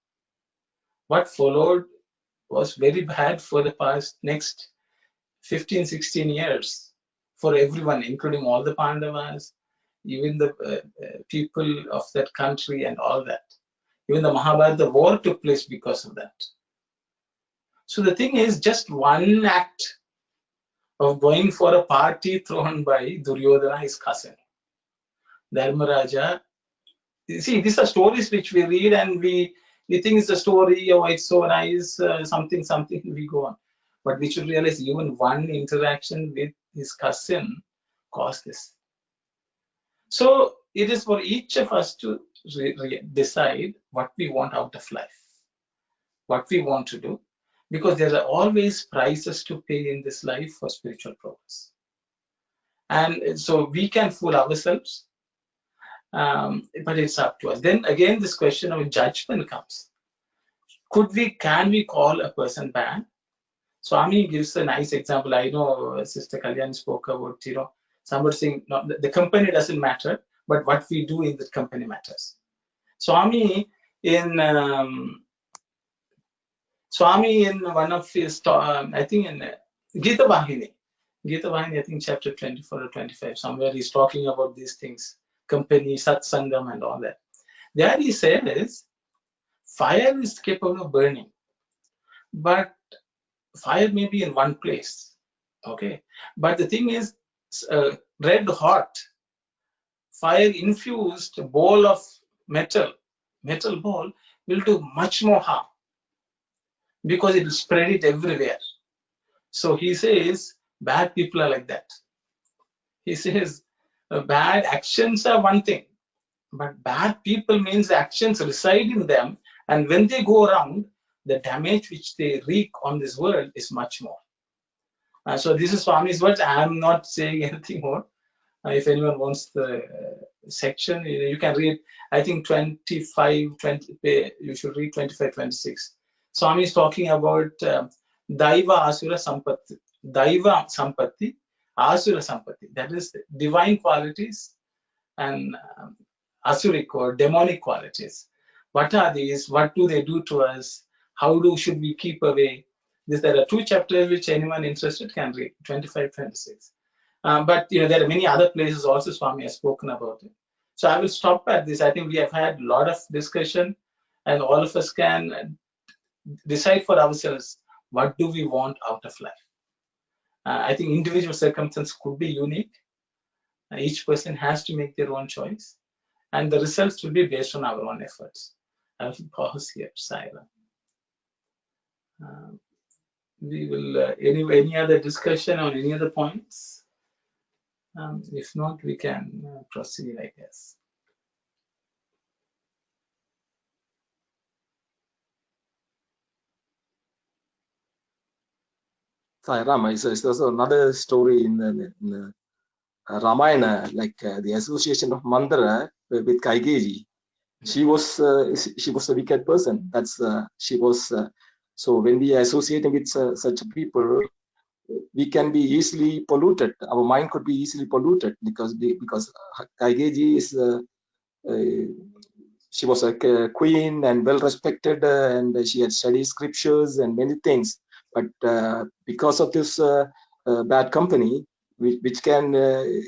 what followed was very bad for the next 15, 16 years for everyone, including all the Pandavas, even the people of that country and all that. Even the Mahabharata war took place because of that. So the thing is, just one act of going for a party thrown by Duryodhana, his cousin, Dharmaraja. You see, these are stories which we read and we think it's a story, oh, it's so nice, something, we go on. But we should realize even one interaction with his cousin caused this. So it is for each of us to decide what we want out of life, what we want to do, because there are always prices to pay in this life for spiritual progress. And so we can fool ourselves, but it's up to us. Then again, this question of judgment comes. Can we call a person bad? Swami gives a nice example. I know Sister Kalyan spoke about, somebody saying, no, the company doesn't matter, but what we do in the company matters. Swami in one of his, I think in Gita Vahini, I think chapter 24 or 25, somewhere he's talking about these things, company, satsangam and all that. There he says, fire is capable of burning, but fire may be in one place, okay? But the thing is, red hot, fire infused ball of metal ball will do much more harm because it will spread it everywhere. So he says, bad people are like that. He says, bad actions are one thing, but bad people means the actions reside in them, and when they go around, the damage which they wreak on this world is much more. So this is Swami's words. I am not saying anything more. If anyone wants the section, you can read, I think 25, 20, you should read 25, 26. Swami is talking about Daiva Asura Sampatti. Daiva Sampatti, Asura Sampatti. That is divine qualities and Asuric or demonic qualities. What are these? What do they do to us? How should we keep away? There are 2 chapters which anyone interested can read, 25, 26. But there are many other places also Swami has spoken about it. So I will stop at this. I think we have had a lot of discussion, and all of us can decide for ourselves what do we want out of life. I think individual circumstances could be unique. Each person has to make their own choice, and the results will be based on our own efforts. I will pause here, Saira. We will any other discussion on any other points? If not, we can proceed, I guess. Sai Ram, there's also another story in the Ramayana, like the association of Mandara with Kaikeyi. She was a wicked person. That's she was. So when we associate with such people, we can be easily polluted. Our mind could be easily polluted because Kaikeyi is she was a queen and well respected, and she had studied scriptures and many things. But because of this bad company, which can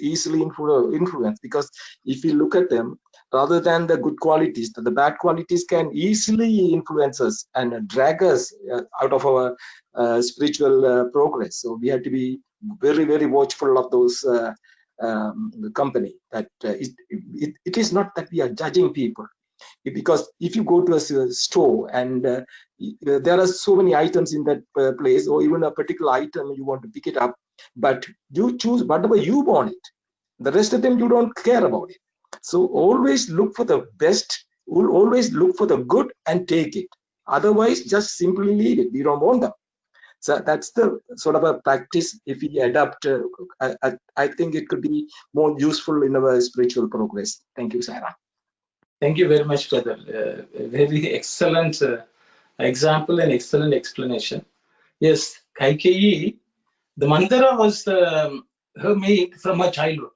easily influence, because if you look at them, rather than the good qualities, the bad qualities can easily influence us and drag us out of our spiritual progress. So we have to be very, very watchful of those company. That it is not that we are judging people, because if you go to a store and there are so many items in that place, or even a particular item you want to pick it up, but you choose whatever you want it. The rest of them you don't care about it. So always look for the best, always look for the good and take it. Otherwise, just simply leave it. We don't want them. So that's the sort of a practice. If we adapt, I think it could be more useful in our spiritual progress. Thank you, Sarah. Thank you very much, brother. Very excellent example and excellent explanation. Yes, Kaikeyi, the Mandara was her maid from her childhood.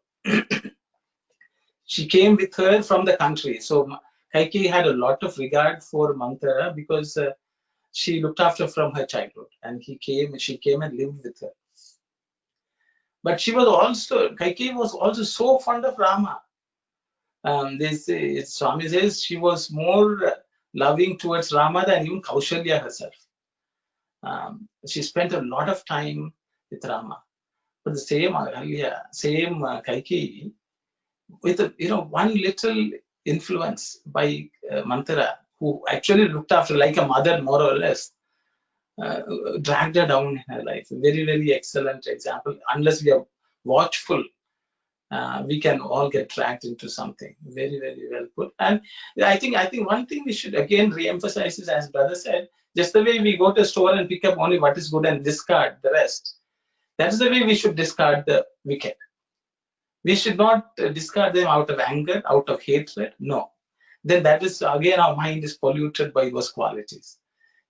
She came with her from the country. So Kaikeyi had a lot of regard for Mandara because she looked after from her childhood, and she came and lived with her. But she was also, Kaikeyi was also so fond of Rama. Swami says she was more loving towards Rama than even Kaushalya herself. She spent a lot of time with Rama. But the same Kaikeyi, with one little influence by Manthara, who actually looked after like a mother more or less, dragged her down in her life. Very, very excellent example. Unless we are watchful, we can all get dragged into something. Very, very well put. And I think one thing we should again re-emphasize is, as brother said, just the way we go to a store and pick up only what is good and discard the rest. That's the way we should discard the wicked. We should not discard them out of anger, out of hatred. No. Then that is, again, our mind is polluted by those qualities.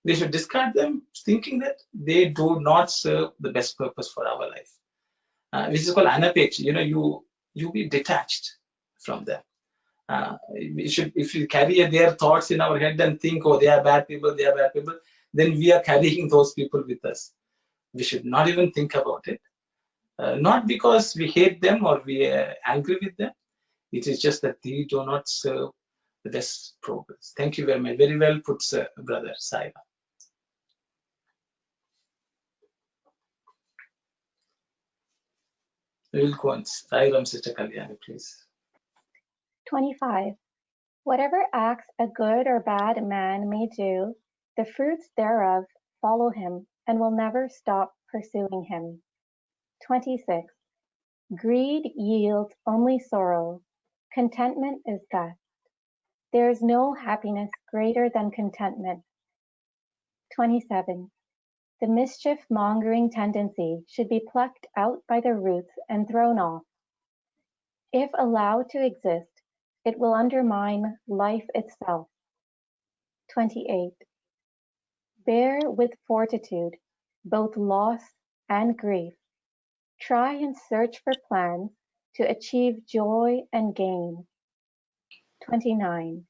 We should discard them thinking that they do not serve the best purpose for our life. Which is called anapeksha. You be detached from them. If you carry their thoughts in our head and think, oh, they are bad people, then we are carrying those people with us. We should not even think about it. Not because we hate them or we are angry with them. It is just that they do not serve the best progress. Thank you very much. Very well put, sir, brother Sai. We will go on. Sai Ram, Sister Kalyani, please. 25. Whatever acts a good or bad man may do, the fruits thereof follow him and will never stop pursuing him. 26. Greed yields only sorrow. Contentment is best. There is no happiness greater than contentment. 27. The mischief-mongering tendency should be plucked out by the roots and thrown off. If allowed to exist, it will undermine life itself. 28. Bear with fortitude both loss and grief. Try and search for plans to achieve joy and gain. 29.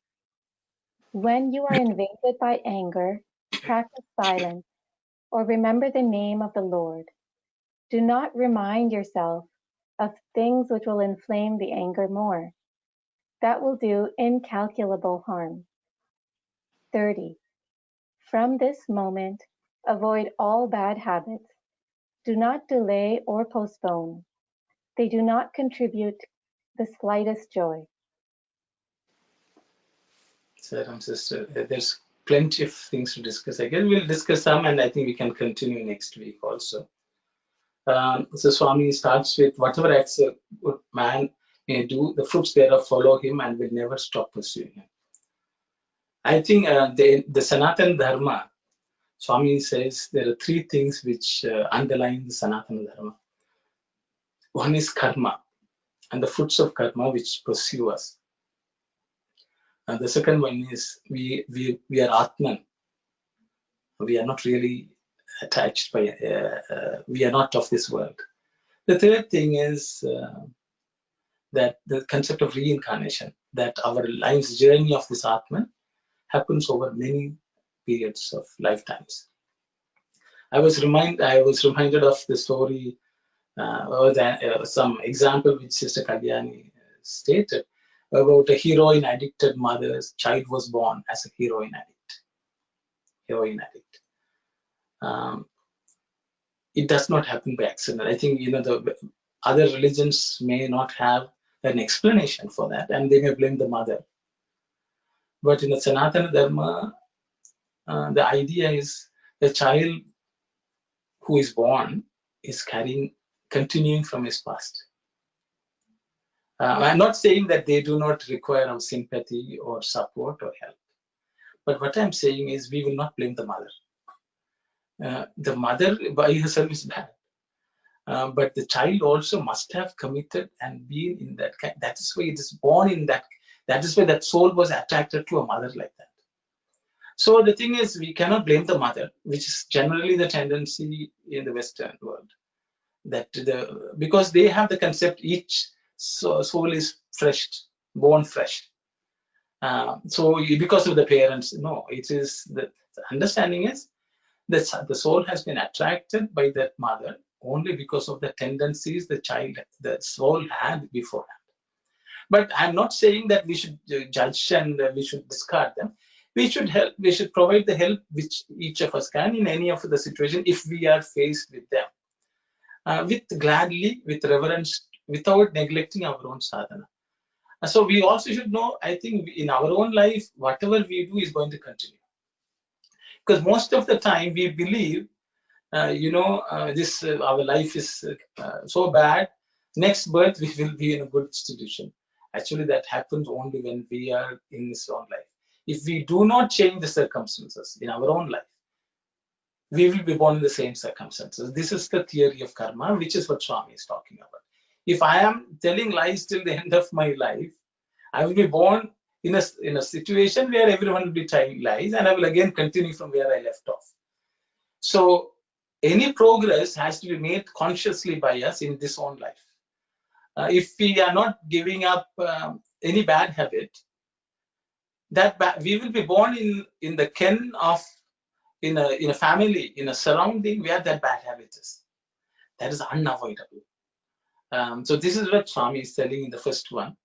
When you are invaded by anger, practice silence or remember the name of the Lord. Do not remind yourself of things which will inflame the anger more. That will do incalculable harm. 30. From this moment, avoid all bad habits. Do not delay or postpone. They do not contribute the slightest joy. Sir, sister, there's plenty of things to discuss. I guess we'll discuss some, and I think we can continue next week also. So Swami starts with, whatever acts a good man may do, the fruits thereof follow him and will never stop pursuing him. I think the Sanatana Dharma, Swami says there are three things which underline the Sanatana Dharma. One is karma. and the fruits of karma which pursue us. And the second one is we are Atman. We are not really attached by, we are not of this world. The third thing is that the concept of reincarnation, that our life's journey of this Atman happens over many periods of lifetimes. I was reminded of the story or some example which Sister Kalyani stated about a heroin addicted mother's child was born as a heroin addict. It does not happen by accident. I think the other religions may not have an explanation for that, and they may blame the mother. But in the Sanatana Dharma, the idea is the child who is born is continuing from his past. I'm not saying that they do not require our sympathy or support or help. But what I'm saying is we will not blame the mother. The mother by herself is bad. But the child also must have committed and been in that. That is why it is born in that. That is why that soul was attracted to a mother like that. So the thing is, we cannot blame the mother, which is generally the tendency in the Western world. That because they have the concept each soul is fresh, born fresh. So because of the parents, no, it is the understanding is that the soul has been attracted by that mother only because of the tendencies the soul had beforehand. But I'm not saying that we should judge and we should discard them. We should help. We should provide the help which each of us can in any of the situation if we are faced with them, with gladly, with reverence, without neglecting our own sadhana. So we also should know, I think in our own life, whatever we do is going to continue. Because most of the time we believe, our life is so bad, next birth we will be in a good situation. Actually, that happens only when we are in this own life. If we do not change the circumstances in our own life, we will be born in the same circumstances. This is the theory of karma, which is what Swami is talking about. If I am telling lies till the end of my life, I will be born in a situation where everyone will be telling lies, and I will again continue from where I left off. So any progress has to be made consciously by us in this own life. If we are not giving up any bad habit, we will be born in the ken of in a family, in a surrounding where that bad habit is. That is unavoidable. So this is what Swami is telling in the first one,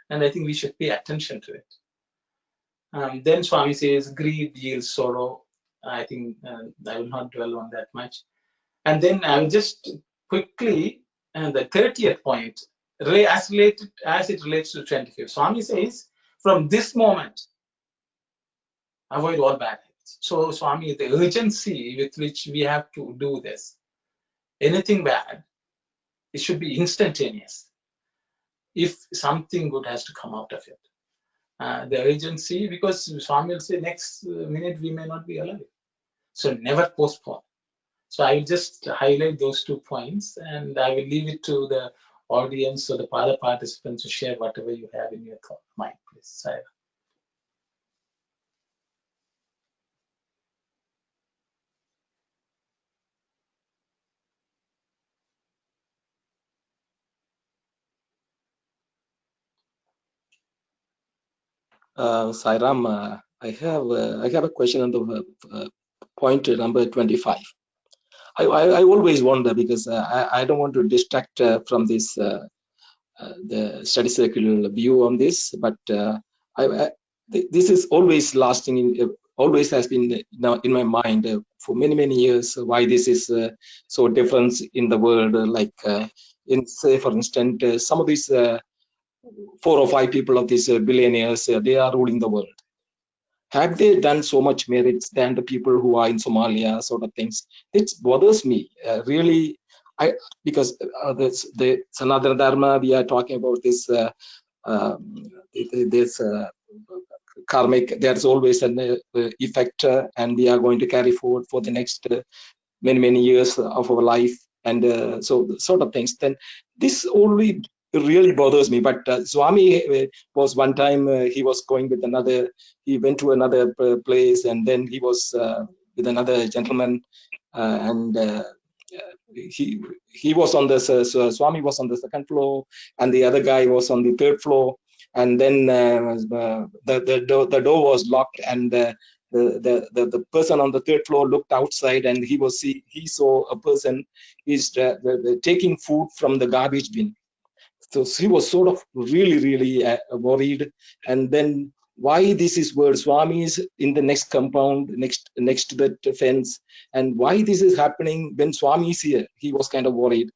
and I think we should pay attention to it. Then Swami says, greed yields sorrow. I think I will not dwell on that much. And then I will just quickly, the 30th point, as it relates to 25th. Swami says, from this moment, avoid all bad habits. So Swami, the urgency with which we have to do this, anything bad, it should be instantaneous. If something good has to come out of it. The urgency, because Swami will say next minute we may not be alive. So never postpone. So I will just highlight those 2 points, and I will leave it to the audience or the other participants to share whatever you have in your mind, please. Sai Ram, I have a question on the point number 25. I always wonder, because I don't want to distract from this the study circle view on this, but this is always lasting, always has been now in my mind for many years, why this is so different in the world. Like in, say, for instance, some of these 4 or 5 people of these billionaires, they are ruling the world. Have they done so much merits than the people who are in Somalia, sort of things? It bothers me really. Because the Sanatana Dharma, we are talking about this karmic. There's always an effect, and we are going to carry forward for the next many years of our life, and so sort of things. Then this only really bothers me. But Swami was one time he was going with another. He went to another place, and then he was with another gentleman, and he was on the so Swami was on the second floor, and the other guy was on the third floor, and then the door was locked, and the person on the third floor looked outside, and he saw a person is taking food from the garbage bin. So he was sort of really worried. And then why this is where Swami is in the next compound, next to the fence, and why this is happening when Swami is here? He was kind of worried.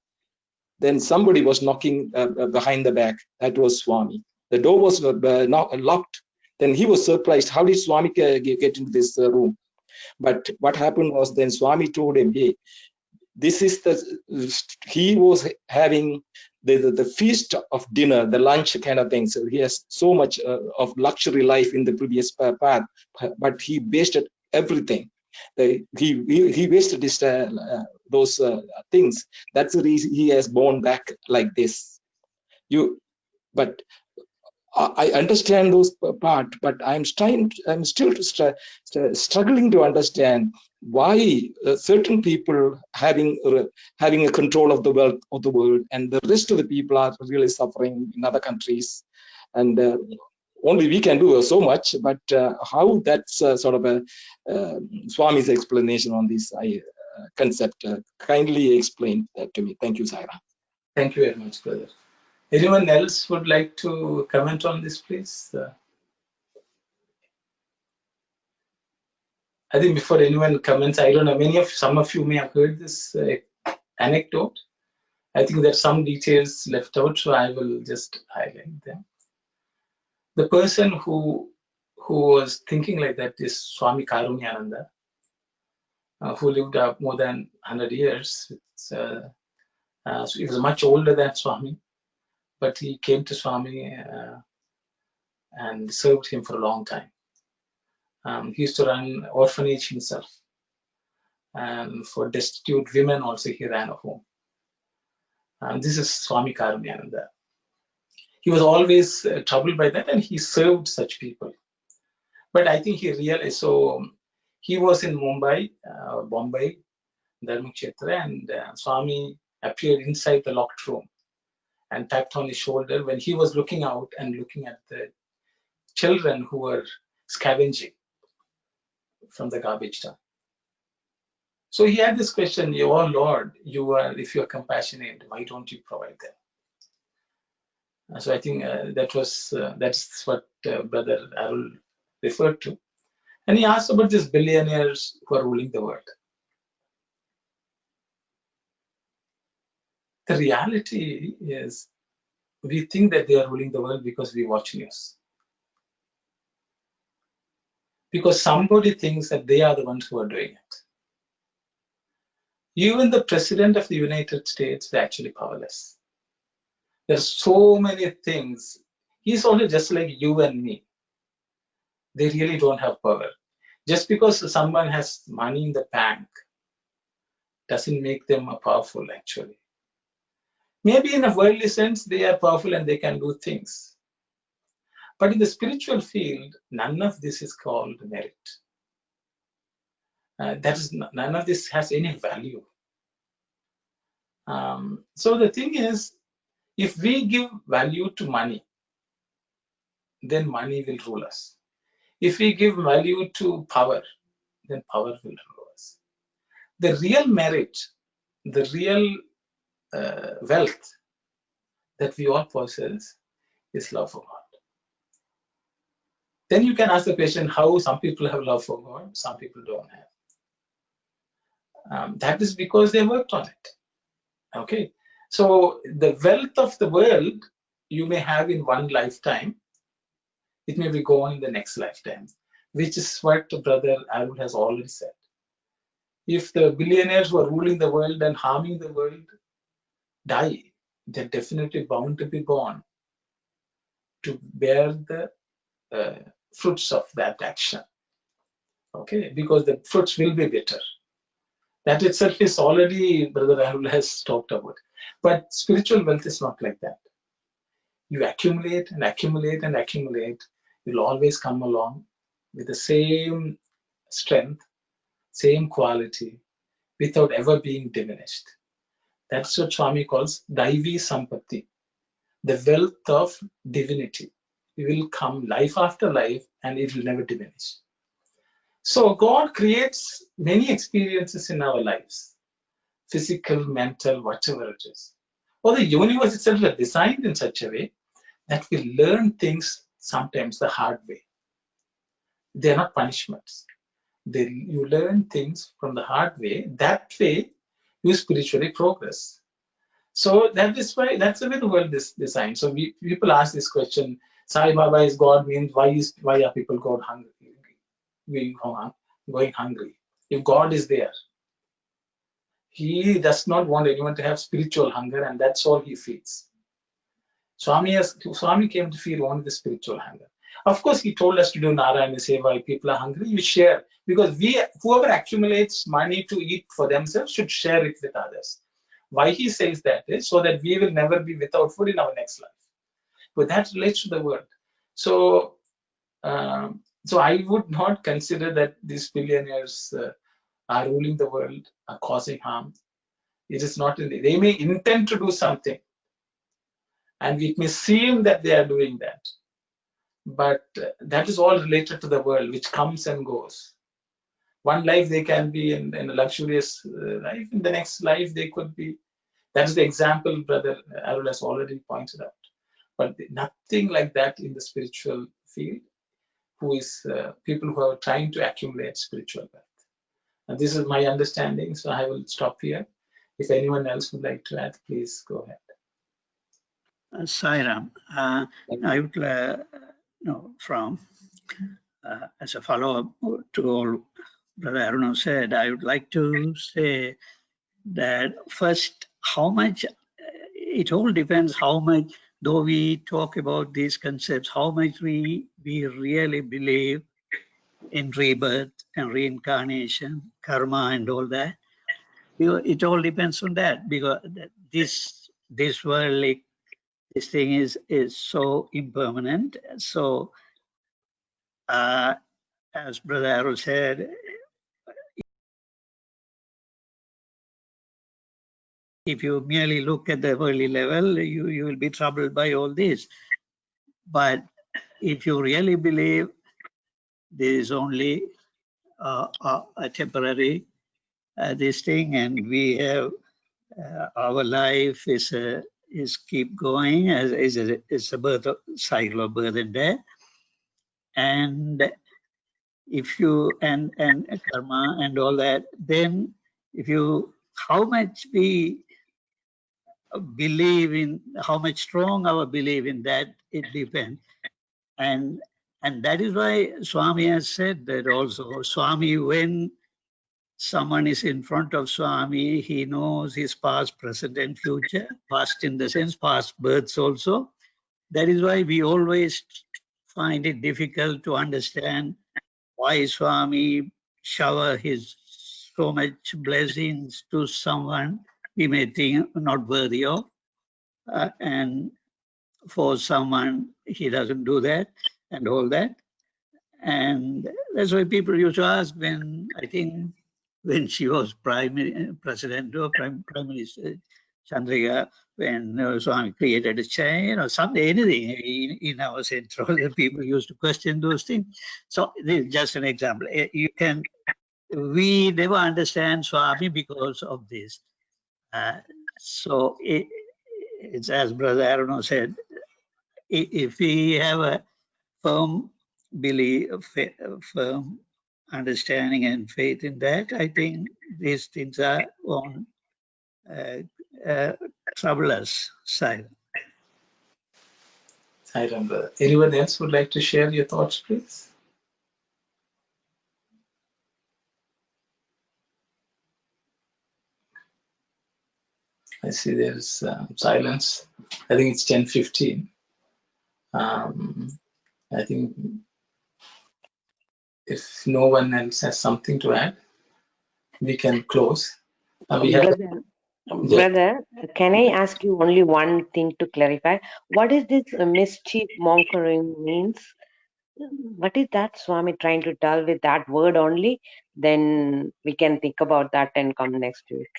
Then somebody was knocking behind the back. That was Swami. The door was locked. Then he was surprised. How did Swami get into this room? But what happened was then Swami told him, hey, this is he was having the feast of dinner, the lunch kind of thing. So he has so much of luxury life in the previous path, but he wasted everything. He wasted his, those things. That's the reason he has born back like this. But I understand those part, but I'm still struggling to understand why certain people having a control of the wealth of the world, and the rest of the people are really suffering in other countries, and only we can do so much. But how that's sort of a Swami's explanation on this concept? Kindly explain that to me. Thank you, Saira. Thank you very much, brother. Anyone else would like to comment on this, please? I think before anyone comments, I don't know, some of you may have heard this anecdote. I think there's some details left out, so I will just highlight them. The person who was thinking like that is Swami Karunyananda, who lived up more than 100 years. So he was much older than Swami, but he came to Swami and served him for a long time. He used to run orphanage himself, and for destitute women also he ran a home. This is Swami Karunyananda. He was always troubled by that, and he served such people. But I think he realized, so he was in Mumbai, Bombay, Dharmakshetra, and Swami appeared inside the locked room and tapped on his shoulder when he was looking out and looking at the children who were scavenging from the garbage dump. So he had this question, "Oh Lord, if you are compassionate, why don't you provide them?" So I think that's what Brother Arul referred to. And he asked about these billionaires who are ruling the world. The reality is, we think that they are ruling the world because we watch news. Because somebody thinks that they are the ones who are doing it. Even the President of the United States is actually powerless. There's so many things. He's also just like you and me. They really don't have power. Just because someone has money in the bank doesn't make them powerful, actually. Maybe in a worldly sense, they are powerful and they can do things. But in the spiritual field, none of this is called merit. None of this has any value. So the thing is, if we give value to money, then money will rule us. If we give value to power, then power will rule us. The real merit, the real wealth that we all possess is love for God. Then you can ask the question, how some people have love for God, some people don't have. That is because they worked on it. Okay, so the wealth of the world you may have in one lifetime, it may be gone in the next lifetime, which is what Brother Arul has already said. If the billionaires who are ruling the world and harming the world die, they're definitely bound to be born to bear the fruits of that action. Okay, because the fruits will be bitter. That itself is already Brother Arul has talked about. But spiritual wealth is not like that. You accumulate and accumulate and accumulate. You'll always come along with the same strength, same quality, without ever being diminished. That's what Swami calls Daivi Sampatti, the wealth of divinity. It will come life after life and it will never diminish. So God creates many experiences in our lives, physical, mental, whatever it is. Or the universe itself is designed in such a way that we learn things sometimes the hard way. They are not punishments. You learn things from the hard way. That way, you spiritually progress. So that's the way the world is designed. So people ask this question: Sai Baba is God, means why are people going hungry? If God is there, He does not want anyone to have spiritual hunger, and that's all He feeds. Swami came to feed only the spiritual hunger. Of course, he told us to do Narayana Seva. If people are hungry, you share, because whoever accumulates money to eat for themselves should share it with others. Why he says that is so that we will never be without food in our next life. But that relates to the world. So I would not consider that these billionaires are ruling the world, are causing harm. It is not they may intend to do something, and it may seem that they are doing that, but that is all related to the world, which comes and goes. One life they can be in a luxurious life, in the next life they could be. That is the example Brother Arul has already pointed out. But nothing like that in the spiritual field, people who are trying to accumulate spiritual wealth. And this is my understanding, so I will stop here. If anyone else would like to add, please go ahead. Sairam, I would as a follow-up to all Brother Aruna said, I would like to say that first, how much, it all depends how much, though we talk about these concepts, how much we really believe in rebirth and reincarnation, karma and all that. It all depends on that, because this worldly, this thing is so impermanent. So as Brother Arul said, if you merely look at the worldly level, you will be troubled by all this. But if you really believe there is only a temporary this thing, and we have our life is keep going as is a cycle of birth and death, and if you and karma and all that, then if you how much we believe in, how much strong our belief in that, it depends. And that is why Swami has said that also. Swami, when someone is in front of Swami, he knows his past, present and future. Past in the sense, past births also. That is why we always find it difficult to understand why Swami shower his so much blessings to someone we may think not worthy of. And for someone, he doesn't do that and all that. And that's why people used to ask when, I think, when she was president or prime minister, Chandrika, when Swami created a chain or something, anything in our center, the people used to question those things. So this is just an example. We never understand Swami because of this. So it's as Brother Aruna said, if we have a firm belief, firm understanding and faith in that, I think these things won't trouble us. Silent. Brother. Anyone else would like to share your thoughts, please? I see there's silence. I think it's 10:15. I think if no one else has something to add, we can close. We have Brother, can I ask you only one thing to clarify? What is this mischief mongering means? What is that Swami trying to tell with that word only? Then we can think about that and come next week.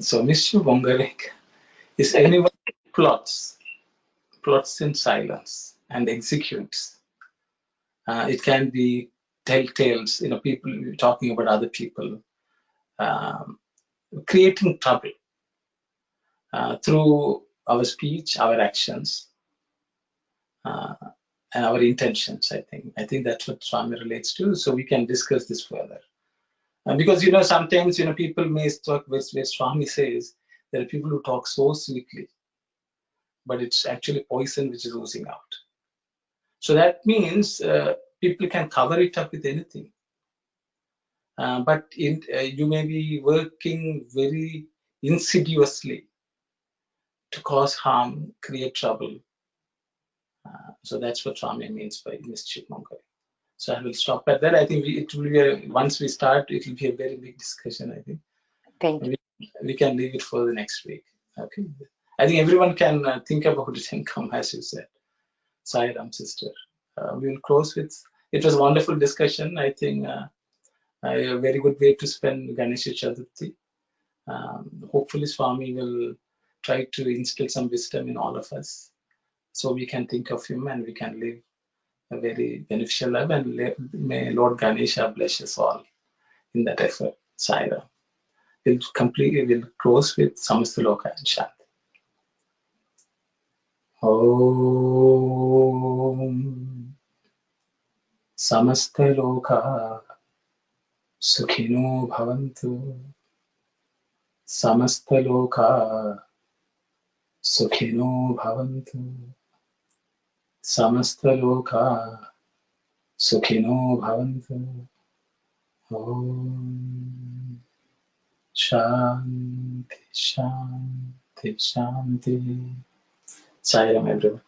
So mischief mongering is anyone who plots in silence and executes. It can be telltales, people talking about other people, creating trouble through our speech, our actions, and our intentions. I think that's what Swami relates to. So we can discuss this further. Because sometimes people may talk where Swami says there are people who talk so sweetly, but it's actually poison which is oozing out. So that means people can cover it up with anything. But you may be working very insidiously to cause harm, create trouble. So that's what Swami means by mischief mongering. So I will stop at that. I think it will be once we start, it will be a very big discussion. I think. Thank you. We can leave it for the next week. Okay. I think everyone can think about it and come, as you said. Sai Ram, sister. We will close with. It was a wonderful discussion. I think a very good way to spend Ganesha Chaturthi. Hopefully, Swami will try to instill some wisdom in all of us, so we can think of him and we can live a very beneficial life. And may Lord Ganesha bless us all in that effort. Sai Ram. We'll close with Samasta Loka and Shanti. Om Samasta Loka Sukhino Bhavantu. Samasta Loka Sukhino Bhavantu. Samasta Loka Sukhino Bhavantu. Om Shanti Shanti Shanti. Sai Ram, everyone.